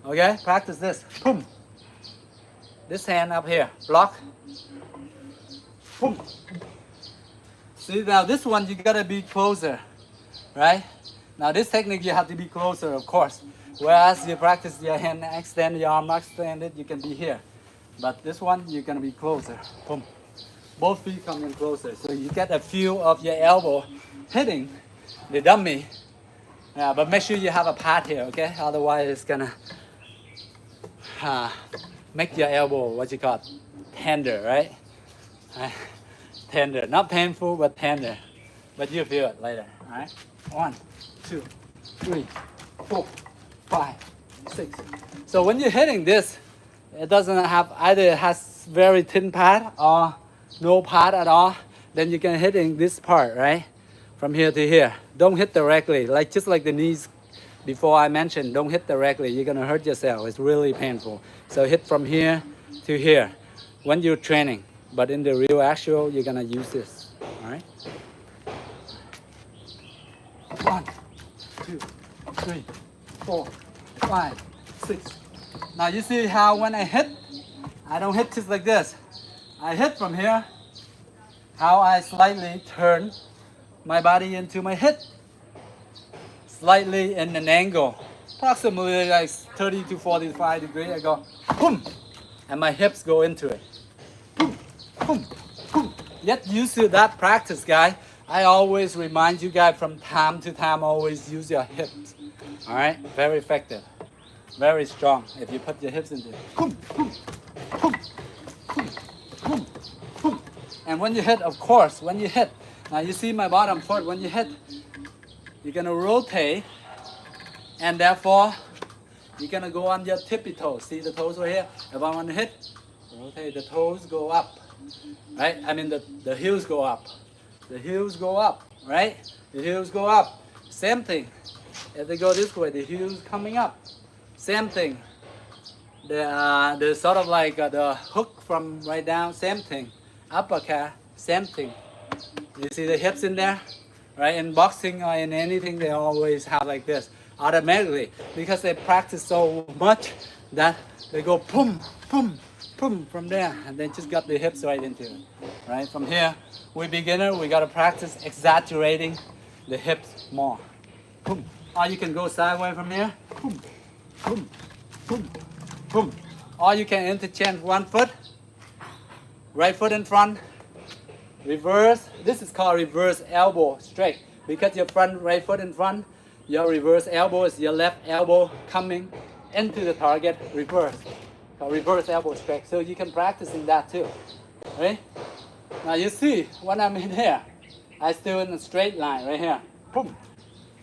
Okay, practice this. Boom. This hand up here, block. Boom. See, now this one you gotta be closer, right? Now this technique you have to be closer, of course. Whereas you practice your hand extend, your arm extended, you can be here. But this one you're gonna be closer. Boom. Both feet come in closer, so you get a feel of your elbow hitting the dummy. Yeah, but make sure you have a pad here, okay? Otherwise it's gonna make your elbow, what you call it, tender, right? Tender, not painful, but tender. But you feel it later, all right? 1, 2, 3, 4, 5, 6. So when you're hitting this, it doesn't have, either it has very thin pad or no pad at all. Then you can hitting this part, right? From here to here. Don't hit directly, just like the knees before I mentioned, don't hit directly. You're gonna hurt yourself, it's really painful. So hit from here to here when you're training. But in the real actual, you're gonna use this, all right? 1, 2, 3, 4, 5, 6. Now you see how when I hit, I don't hit just like this. I hit from here, how I slightly turn my body into my hit. Slightly in an angle, approximately like 30 to 45 degrees. I go, boom, and my hips go into it. Boom. Boom, boom. Get used to that practice, guy. I always remind you guys from time to time, always use your hips. All right, very effective, very strong. If you put your hips into it, boom, boom, boom, boom, boom, boom. And when you hit, of course, when you hit, now you see my bottom foot. When you hit, you're gonna rotate, and therefore you're gonna go on your tippy toes. See the toes over here. If I want to hit, rotate, the toes go up. Right? I mean the heels go up. the heels go up, right? The heels go up. Same thing. If they go this way, the heels coming up. Same thing. The sort of like the hook from right down, same thing. Uppercut, same thing. You see the hips in there? Right? In boxing or in anything, they always have like this automatically because they practice so much that they go boom, boom, boom from there, and they just got the hips right into it. Right? From here, we beginner, we gotta practice exaggerating the hips more. Boom. Or you can go sideways from here. Boom, boom, boom, boom. Or you can interchange one foot, right foot in front, reverse. This is called reverse elbow straight because your front right foot in front, your reverse elbow is your left elbow coming into the target, reverse. Called reverse elbow straight. So you can practice in that too. Right? Now you see when I'm in here, I still in a straight line right here. Boom.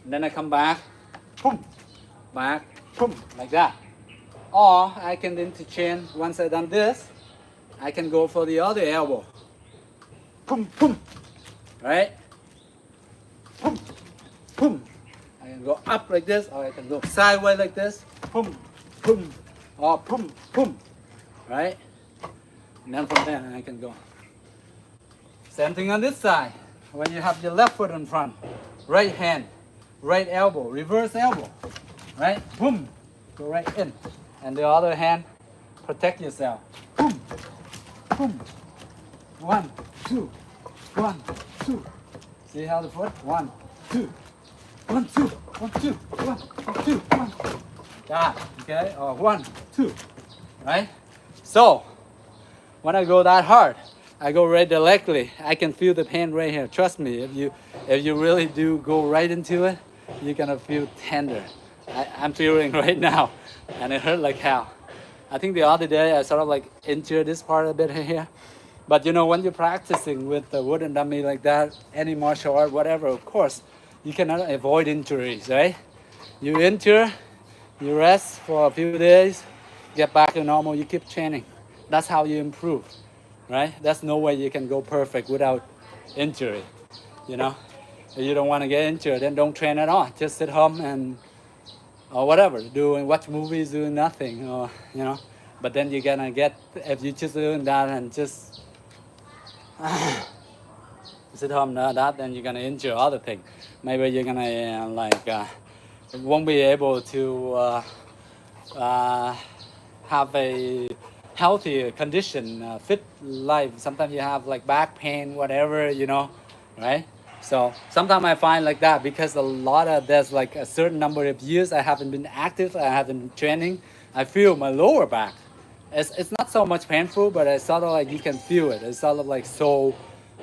And then I come back, boom, back, boom, like that. Or I can interchange. Once I've done this, I can go for the other elbow. Boom, boom, right? Boom, boom. I can go up like this, or I can go sideways like this. Boom, boom, or boom, boom, right? And then from there, I can go. Same thing on this side. When you have your left foot in front, right hand, right elbow, reverse elbow, right? Boom, go right in. And the other hand, protect yourself. Boom, boom. 1, 2, 1, 2. See how the foot? 1, 2, 1, 2, 1, 2, 1, 2, 1. That, okay? Or 1, 2, right? So, when I go that hard, I go right directly. I can feel the pain right here. Trust me, if you really do go right into it, you're gonna feel tender. I'm feeling right now, and it hurt like hell. I think the other day I sort of like injured this part a bit here. But you know, when you're practicing with the wooden dummy like that, any martial art, whatever, of course, you cannot avoid injuries, right? You injure, you rest for a few days, get back to normal, you keep training. That's how you improve, right? There's no way you can go perfect without injury, you know? If you don't want to get injured, then don't train at all. Just sit home and, or whatever, watch movies, doing nothing, or, you know? But then you're gonna get, if you're just doing that and just sit home that, then you're gonna injure other things. Maybe you're gonna won't be able to have a healthy condition, fit life. Sometimes you have like back pain, whatever, you know, right? So sometimes I find like that because there's like a certain number of years I haven't been active, I haven't been training. I feel my lower back. It's not so much painful, but it's sort of like you can feel it. It's sort of like so,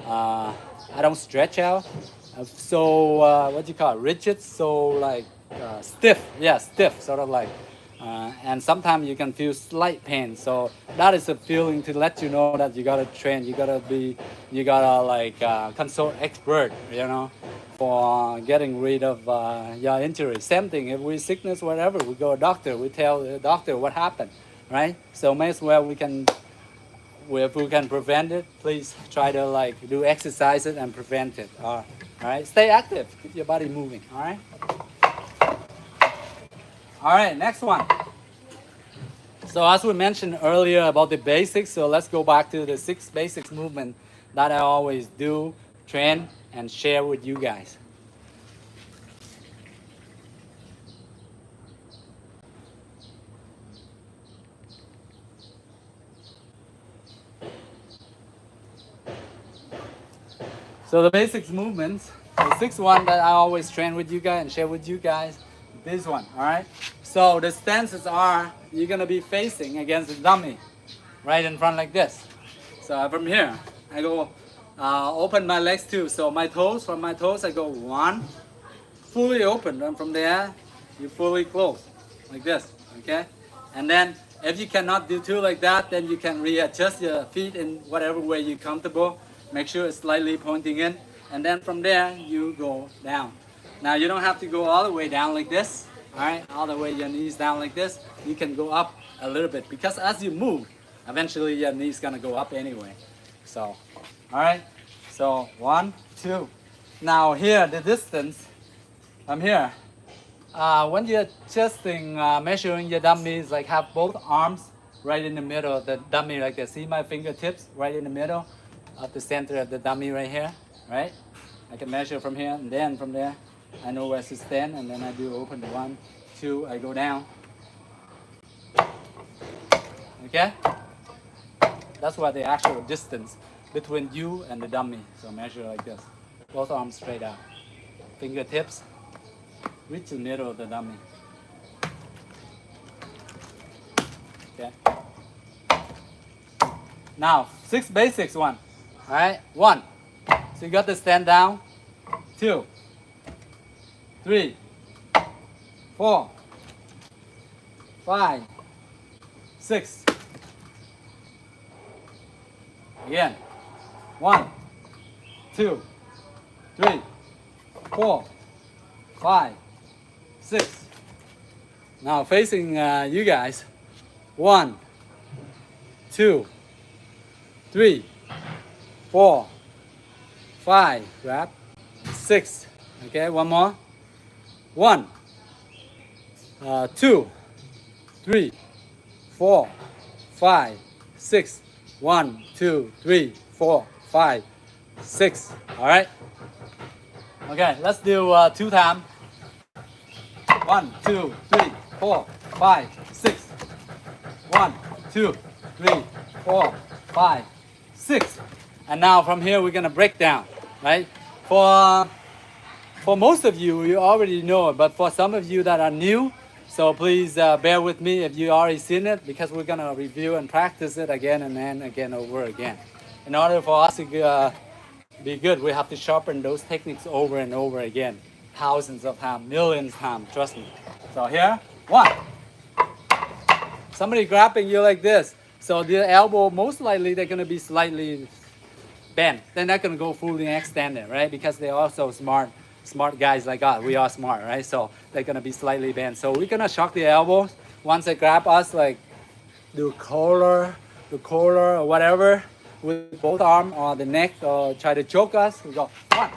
I don't stretch out. So, what do you call it? Rigid, so like stiff. Yeah, stiff, sort of like. And sometimes you can feel slight pain. So that is a feeling to let you know that you gotta train. You gotta consult expert, you know, for getting rid of your injury. Same thing, if we sickness, whatever, we go to doctor, we tell the doctor what happened, right? So may as well if we can prevent it, please try to like do exercises and prevent it. All right, stay active, keep your body moving. All right. All right, next one. So as we mentioned earlier about the basics, so let's go back to the 6 basics movement that I always do, train, and share with you guys. So the basics movements, the 6th one that I always train with you guys and share with you guys, this one, all right? So the stances are, you're gonna be facing against the dummy, right in front like this. So from here, I go, open my legs too. So from my toes, I go 1, fully open. And from there, you fully close, like this, okay? And then, if you cannot do 2 like that, then you can readjust your feet in whatever way you're comfortable. Make sure it's slightly pointing in. And then from there, you go down. Now you don't have to go all the way down like this, all right? All the way your knees down like this. You can go up a little bit because as you move, eventually your knees gonna go up anyway. So, all right? So 1, 2. Now here the distance from here. When you're adjusting, measuring your dummies, like have both arms right in the middle of the dummy like this. See my fingertips right in the middle of the center of the dummy right here, right? I can measure from here and then from there. I know where to stand and then I do open the 1, 2, I go down. Okay? That's what the actual distance between you and the dummy. So measure like this. Both arms straight out. Fingertips reach the middle of the dummy. Okay. Now, 6 basics one. Alright? 1. So you got to stand down. 2, 3, 4, 5, 6. Again. 1, 2, 3, 4, 5, 6. Now facing you guys. 1, 2, 3, 4, 5. Grab. 6. Okay, one more. 1, 2, 3, 4, 5, 6. 1, 2, 3, 4, 5, 6. All right. Okay, let's do 2 times. 1, 2, 3, 4, 5, 6. 1, 2, 3, 4, 5, 6. And now from here we're gonna break down, right? For most of you, you already know it, but for some of you that are new, so please bear with me if you already seen it, because we're gonna review and practice it again and then again over again. In order for us to be good, we have to sharpen those techniques over and over again, thousands of times, millions of times, trust me. So here, 1. Somebody grabbing you like this, so the elbow most likely they're gonna be slightly bent. They're not gonna go fully extended, right? Because they're also smart guys like us. We are smart, right? So they're gonna be slightly bent. So we're gonna shock the elbows. Once they grab us, like the collar or whatever, with both arms or the neck, or try to choke us, we go 1,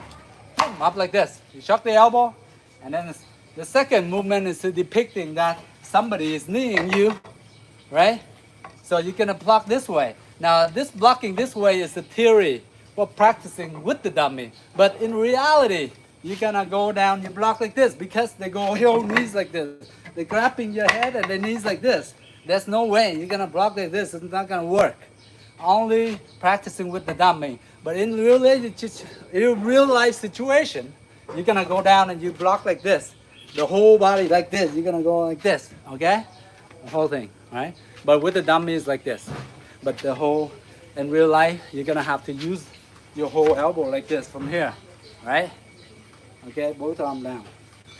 boom, up like this. You shock the elbow, and then the second movement is depicting that somebody is kneeing you, right? So you're gonna block this way. Now this blocking this way is the theory for practicing with the dummy, but in reality, you're gonna go down, you block like this, because they go your knees like this. They're grabbing your head and their knees like this. There's no way you're gonna block like this. It's not gonna work. Only practicing with the dummy. But in real life situation, you're gonna go down and you block like this. The whole body like this. You're gonna go like this, okay? The whole thing, right? But with the dummy is like this. But the whole, in real life, you're gonna have to use your whole elbow like this from here, right? Okay, both arms down.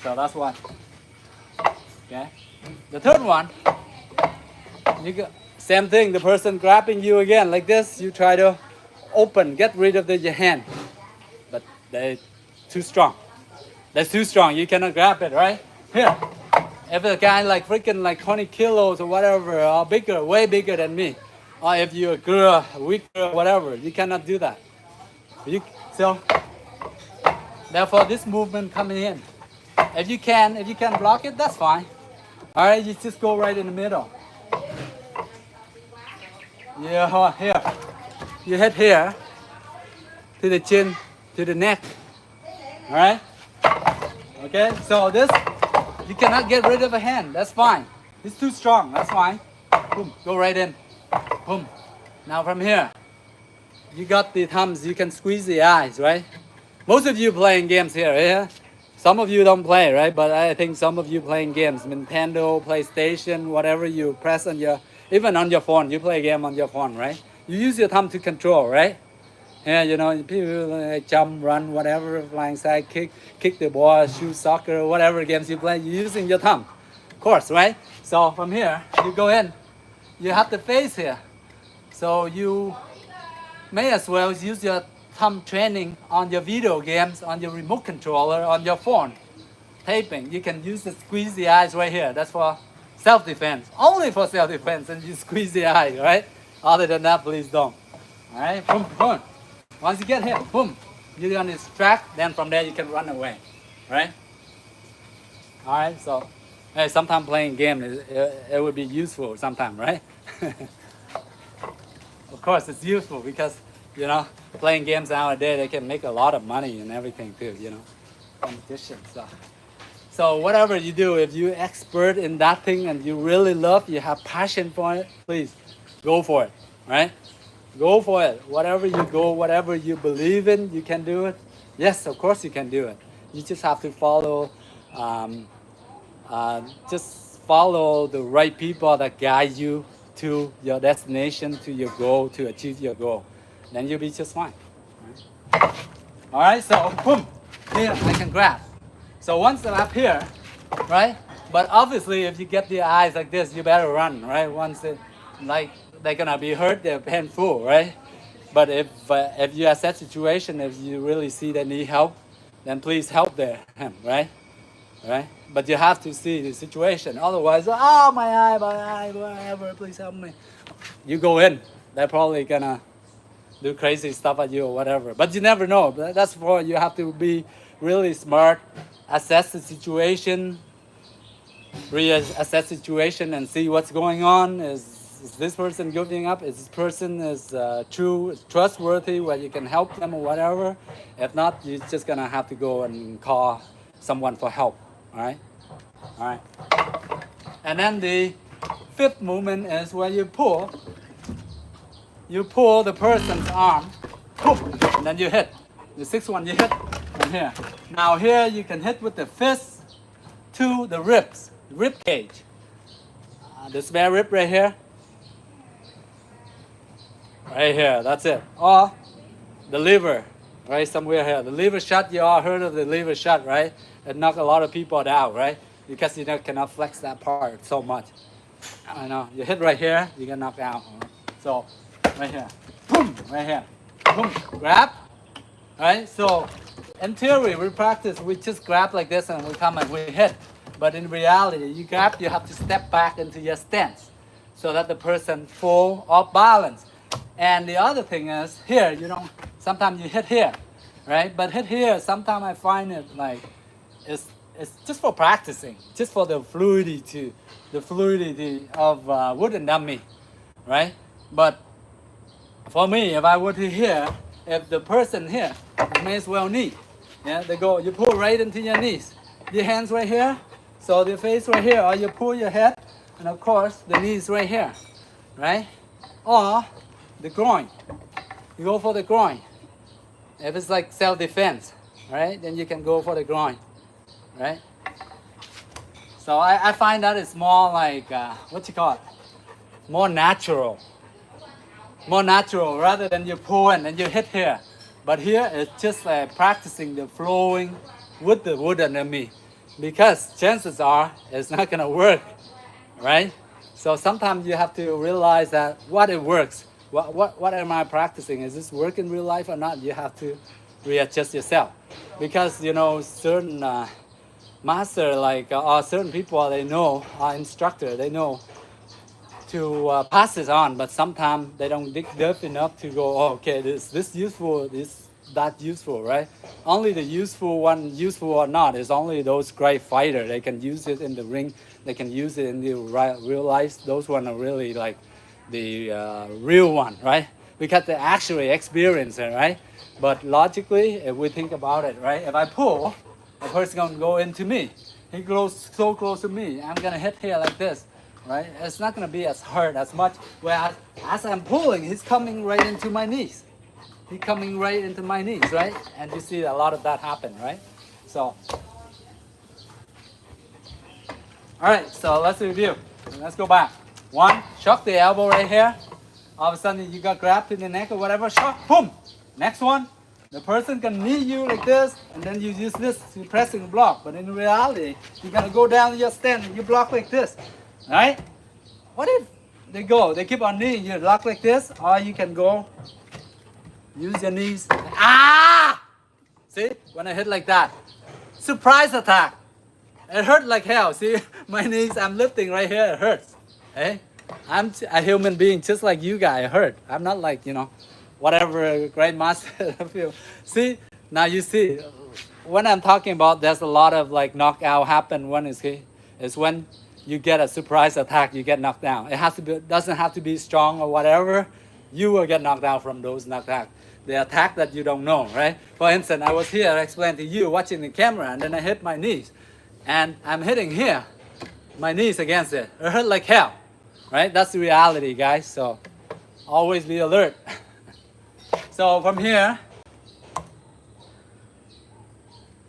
So that's one. Okay. The third one, you got same thing. The person grabbing you again like this. You try to open, get rid of your hand, but they're too strong. That's too strong. You cannot grab it, right? Here, if a guy like freaking like 20 kilos or whatever, or bigger, way bigger than me, or if you're a girl, weaker, or whatever, you cannot do that. So therefore, this movement coming in. If you can block it, that's fine. All right, you just go right in the middle. Yeah, here. You head here to the chin, to the neck. All right. Okay. So this, you cannot get rid of a hand. That's fine. It's too strong. That's fine. Boom. Go right in. Boom. Now from here, you got the thumbs. You can squeeze the eyes, right? Most of you playing games here, yeah? Some of you don't play, right? But I think some of you playing games, Nintendo, PlayStation, whatever you press on your, even on your phone, you play a game on your phone, right? You use your thumb to control, right? Yeah, you know, people like jump, run, whatever, flying side, kick the ball, shoot soccer, whatever games you play, you're using your thumb, of course, right? So from here, you go in, you have the face here. So you may as well use your thumb training on your video games, on your remote controller, on your phone. Taping, you can use the squeeze the eyes right here. That's for self-defense. Only for self-defense, and you squeeze the eye, right? Other than that, please don't. All right, boom, boom. Once you get here, boom, you're on this track. Then from there you can run away, right? All right. So, hey, sometimes playing game it would be useful sometimes, right? Of course, it's useful because playing games nowadays they can make a lot of money and everything too. Competition stuff. So whatever you do, if you're expert in that thing and you really love, you have passion for it, please go for it, right? Go for it. Whatever you go, whatever you believe in, you can do it. Yes, of course you can do it. You just have to follow, just follow the right people that guide you to your destination, to your goal, to achieve your goal. Then you'll be just fine. Right? All right, so boom, here I can grab. So once I'm up here, right? But obviously, if you get the eyes like this, you better run, right? Once they're gonna be hurt, they're painful, right? But if you assess situation, if you really see they need help, then please help them, right? Right? But you have to see the situation. Otherwise, oh my eye, whatever, please help me. You go in, they're probably gonna do crazy stuff at you or whatever. But you never know. That's why you have to be really smart, assess the situation, reassess the situation and see what's going on. Is this person giving up? Is this person trustworthy where you can help them or whatever? If not, you're just gonna have to go and call someone for help. All right? All right. And then the fifth movement is where you pull. You pull the person's arm, boom, and then you hit. The sixth one you hit from here. Now here you can hit with the fist to the ribs, rib cage. The spare rib right here. Right here, that's it. Or the liver, right somewhere here. The liver shot, you all heard of the liver shot, right? It knocked a lot of people out, right? Because you cannot flex that part so much. I know, you hit right here, you get knocked out. So, right here, boom, right here, boom, grab, right? So, in theory, we practice, we just grab like this and we come and we hit. But in reality, you grab, you have to step back into your stance so that the person fall off balance. And the other thing is, here, sometimes you hit here, right? But hit here, sometimes I find it like, it's just for practicing, just for the fluidity of wooden dummy, right? But for me, if I were to here, if the person here, you may as well knee. Yeah, you pull right into your knees. The hands right here, so the face right here, or you pull your head, and of course, the knees right here, right? Or the groin. You go for the groin. If it's like self-defense, right? Then you can go for the groin, right? So I find that it's more like, more natural. More natural rather than you pull and then you hit here. But here it's just practicing the flowing with the wood underneath. Because chances are it's not gonna work, right? So sometimes you have to realize that what it works. What am I practicing? Is this work in real life or not? You have to readjust yourself. Because certain master or certain people they know, instructor, they know to pass this on, but sometimes they don't dig deep enough to go, oh, okay, this useful, that useful, right? Only the useful one, useful or not, is only those great fighters. They can use it in the ring, they can use it in the real life. Those ones are really like the real one, right? Because they actually experience it, right? But logically, if we think about it, right? If I pull, the person gonna go into me. He goes so close to me, I'm gonna hit here like this. Right? It's not going to be as hard as much. Whereas as I'm pulling, he's coming right into my knees. He's coming right into my knees, right? And you see a lot of that happen, right? So, all right, so let's review. Let's go back. One, shock the elbow right here. All of a sudden you got grabbed in the neck or whatever, shock, boom. Next one, the person can knee you like this, and then you use this to pressing block. But in reality, you're going to go down your stand and you block like this. Right? What if they keep on kneeing, you lock like this, or you can go, use your knees. Ah! See, when I hit like that, surprise attack. It hurt like hell. See, my knees, I'm lifting right here, it hurts. Hey, I'm a human being just like you guys, it hurt. I'm not like, whatever great master feel. See, now you see, when I'm talking about there's a lot of like knockout happen when is when you get a surprise attack, you get knocked down. It has to be, doesn't have to be strong or whatever. You will get knocked down from those knockout. The attack that you don't know, right? For instance, I was here, I explained to you watching the camera, and then I hit my knees, and I'm hitting here, my knees against it. It hurt like hell, right? That's the reality, guys. So always be alert. So from here,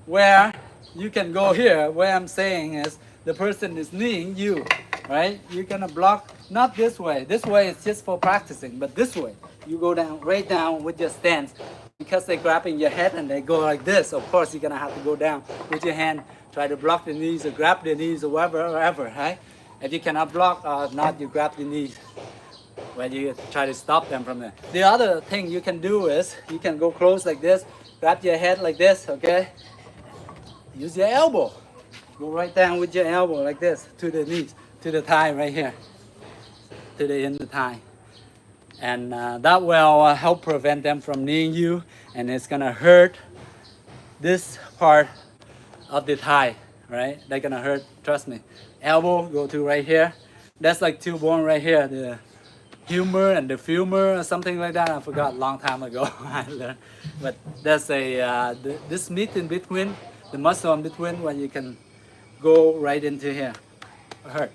where you can go here, where I'm saying is the person is kneeing you, right? You're gonna block, not this way. This way is just for practicing, but this way. You go down, right down with your stance. Because they're grabbing your head and they go like this, of course you're gonna have to go down with your hand, try to block the knees or grab the knees or wherever, right? If you cannot block or not, you grab the knees when you try to stop them from there. The other thing you can do is, you can go close like this, grab your head like this, okay? Use your elbow. Go right down with your elbow like this, to the knees, to the thigh right here, to the inner thigh. And that will help prevent them from kneeing you, and it's gonna hurt this part of the thigh, right? They're gonna hurt, trust me. Elbow, go to right here. That's like two bone right here, the humor and the femur or something like that. I forgot long time ago I learned. But there's a, this meat in between, the muscle in between, when you can go right into here, hurt.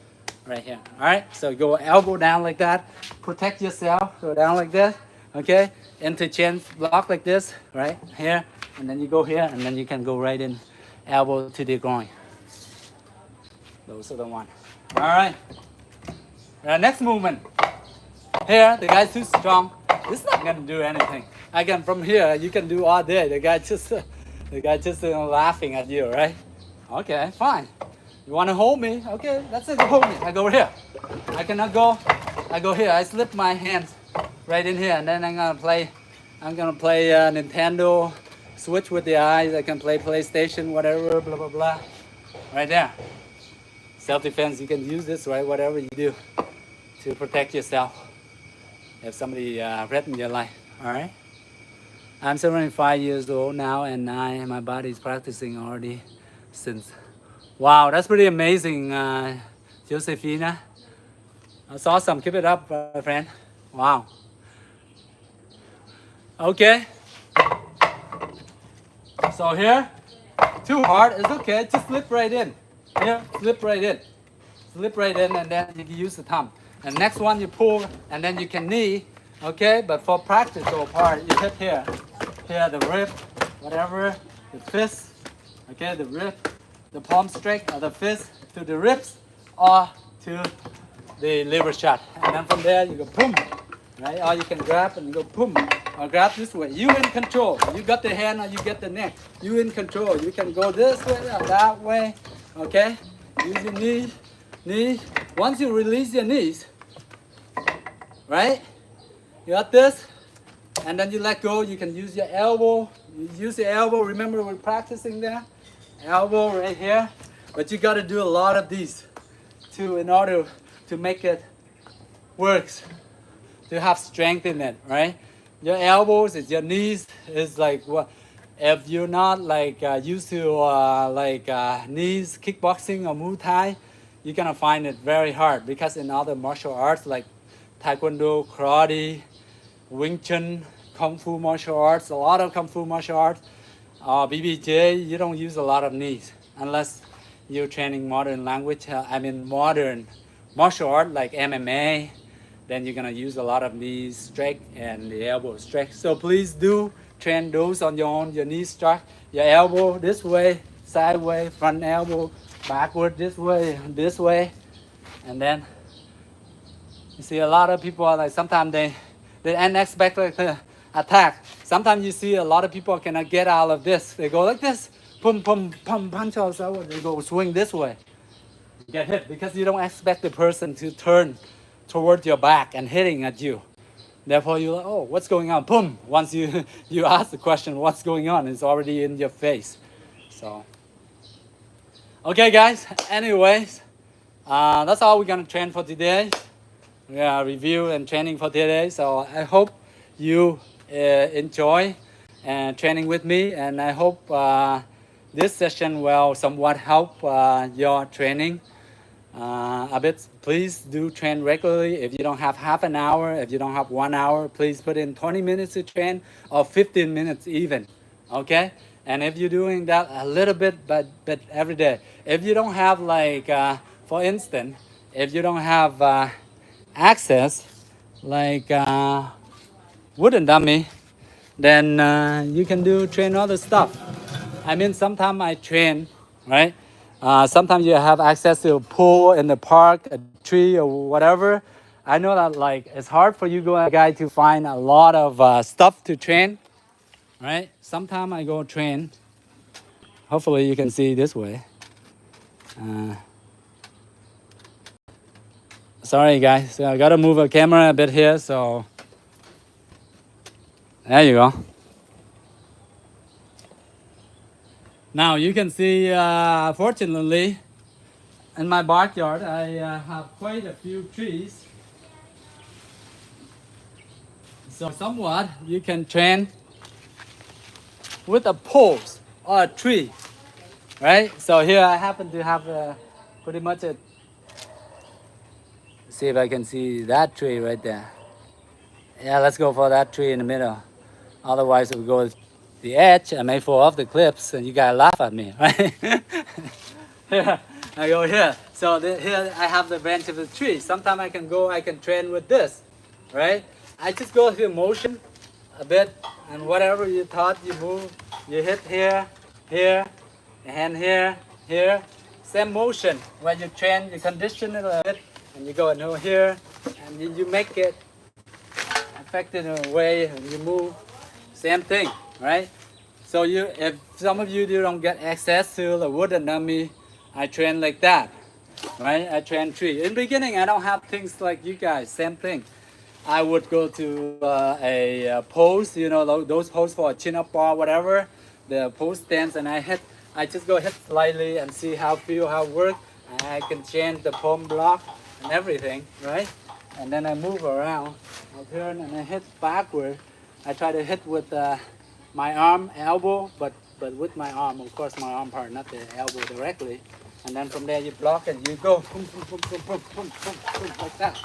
Right here. All right, so go elbow down like that, protect yourself, go down like this, okay, into chin block like this, right here, and then you go here, and then you can go right in, elbow to the groin. Those are the one. All right, next movement. Here, the guy's too strong, it's not gonna do anything. Again, from here, you can do all day. The guy just laughing at you, right? Okay, fine. You want to hold me? Okay, that's it. Hold me. I go here. I cannot go. I go here. I slip my hands right in here, and then I'm gonna play Nintendo Switch with the eyes. I can play PlayStation, whatever, blah blah blah. Right there. Self-defense. You can use this, right? Whatever you do to protect yourself if somebody threatens your life. All right. I'm 75 years old now, and my body is practicing already since. Wow, that's pretty amazing, Josefina. That's awesome. Keep it up, friend. Wow. Okay. So here, too hard, it's okay. Just slip right in. Here, slip right in. Slip right in, and then you can use the thumb. And next one, you pull, and then you can knee. Okay, but for practical part, you hit here. Here, the rib, whatever, the fist. Okay, the rib. The palm straight or the fist to the ribs or to the liver shot, and then from there you go boom, right? Or you can grab and you go boom, or grab this way. You in control. You got the hand or you get the neck. You in control. You can go this way or that way. Okay. Use your knees. Once you release your knees, right? You got this, and then you let go. You can use your elbow. You use your elbow. Remember, we're practicing there. Elbow right here, but you got to do a lot of these in order to make it works, to have strength in it, right? Your elbows is your knees is like what if you're not like used to knees kickboxing or Muay Thai, you're gonna find it very hard, because in other martial arts like Taekwondo, karate, Wing Chun, Kung Fu martial arts, a lot of Kung Fu martial arts, BBJ, you don't use a lot of knees unless you're training modern language. Modern martial art like MMA. Then you're gonna use a lot of knees straight and the elbow straight. So please do train those on your own. Your knees straight, your elbow this way, sideways, front elbow, backward this way, and then you see a lot of people are like sometimes they unexpected attack. Sometimes you see a lot of people cannot get out of this. They go like this, pum pum pum punch also. They go swing this way, get hit because you don't expect the person to turn toward your back and hitting at you. Therefore, you're like, oh, what's going on? Boom! Once you ask the question, what's going on? It's already in your face. So, okay, guys. Anyways, that's all we're gonna train for today. We are review and training for today. So I hope you enjoy training with me, and I hope this session will somewhat help your training a bit. Please do train regularly. If you don't have half an hour, if you don't have 1 hour, please put in 20 minutes to train or 15 minutes even. Okay? And if you're doing that a little bit, but every day. If you don't have like, for instance, if you don't have access like wooden dummy, then you can do train other stuff. I mean, sometimes I train, right? Sometimes you have access to a pool in the park, a tree, or whatever. I know that like it's hard for you guy to find a lot of stuff to train, right? Sometimes I go train. Hopefully you can see this way. Sorry guys, so I gotta move the camera a bit here, so there you go. Now you can see, fortunately, in my backyard, I have quite a few trees. So somewhat you can train with a post or a tree, right? So here I happen to have pretty much a, see if I can see that tree right there. Yeah, let's go for that tree in the middle. Otherwise we go the edge, I may fall off the cliffs and you gotta laugh at me, right? Here, I go here. So here I have the branch of the tree. Sometimes I can train with this, right? I just go through motion a bit, and whatever you thought you move, you hit here, here, hand here, here. Same motion. When you train, you condition it a bit, and you go and over here, and you make it effective in a way, and you move. Same thing, right? So if some of you don't get access to the wooden dummy, I train like that, right? I train tree. In the beginning, I don't have things like you guys. Same thing. I would go to a pose, you know, those pose for a chin-up bar, whatever, the pose stance, and I just go hit slightly and see how it work. And I can change the palm block and everything, right? And then I move around, I'll turn and I hit backward. I try to hit with my arm, elbow, but with my arm, of course, my arm part, not the elbow directly. And then from there you block and you go boom, boom, boom, boom, boom, boom, boom, boom, like that.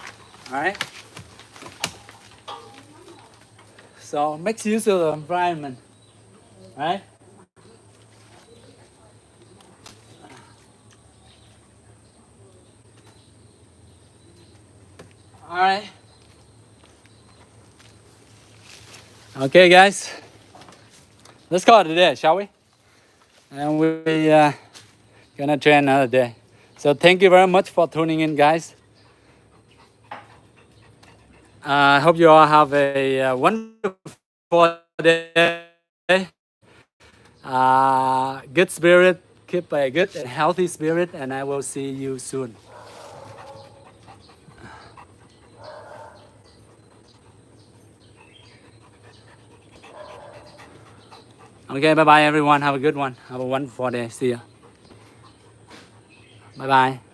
All right. So makes use of the environment, right? All right. Okay, guys. Let's call it a day, shall we? And we gonna train another day. So thank you very much for tuning in, guys. I hope you all have a wonderful day. Good spirit, keep a good and healthy spirit, and I will see you soon. Okay, bye-bye everyone. Have a good one. Have a wonderful day. See ya. Bye-bye.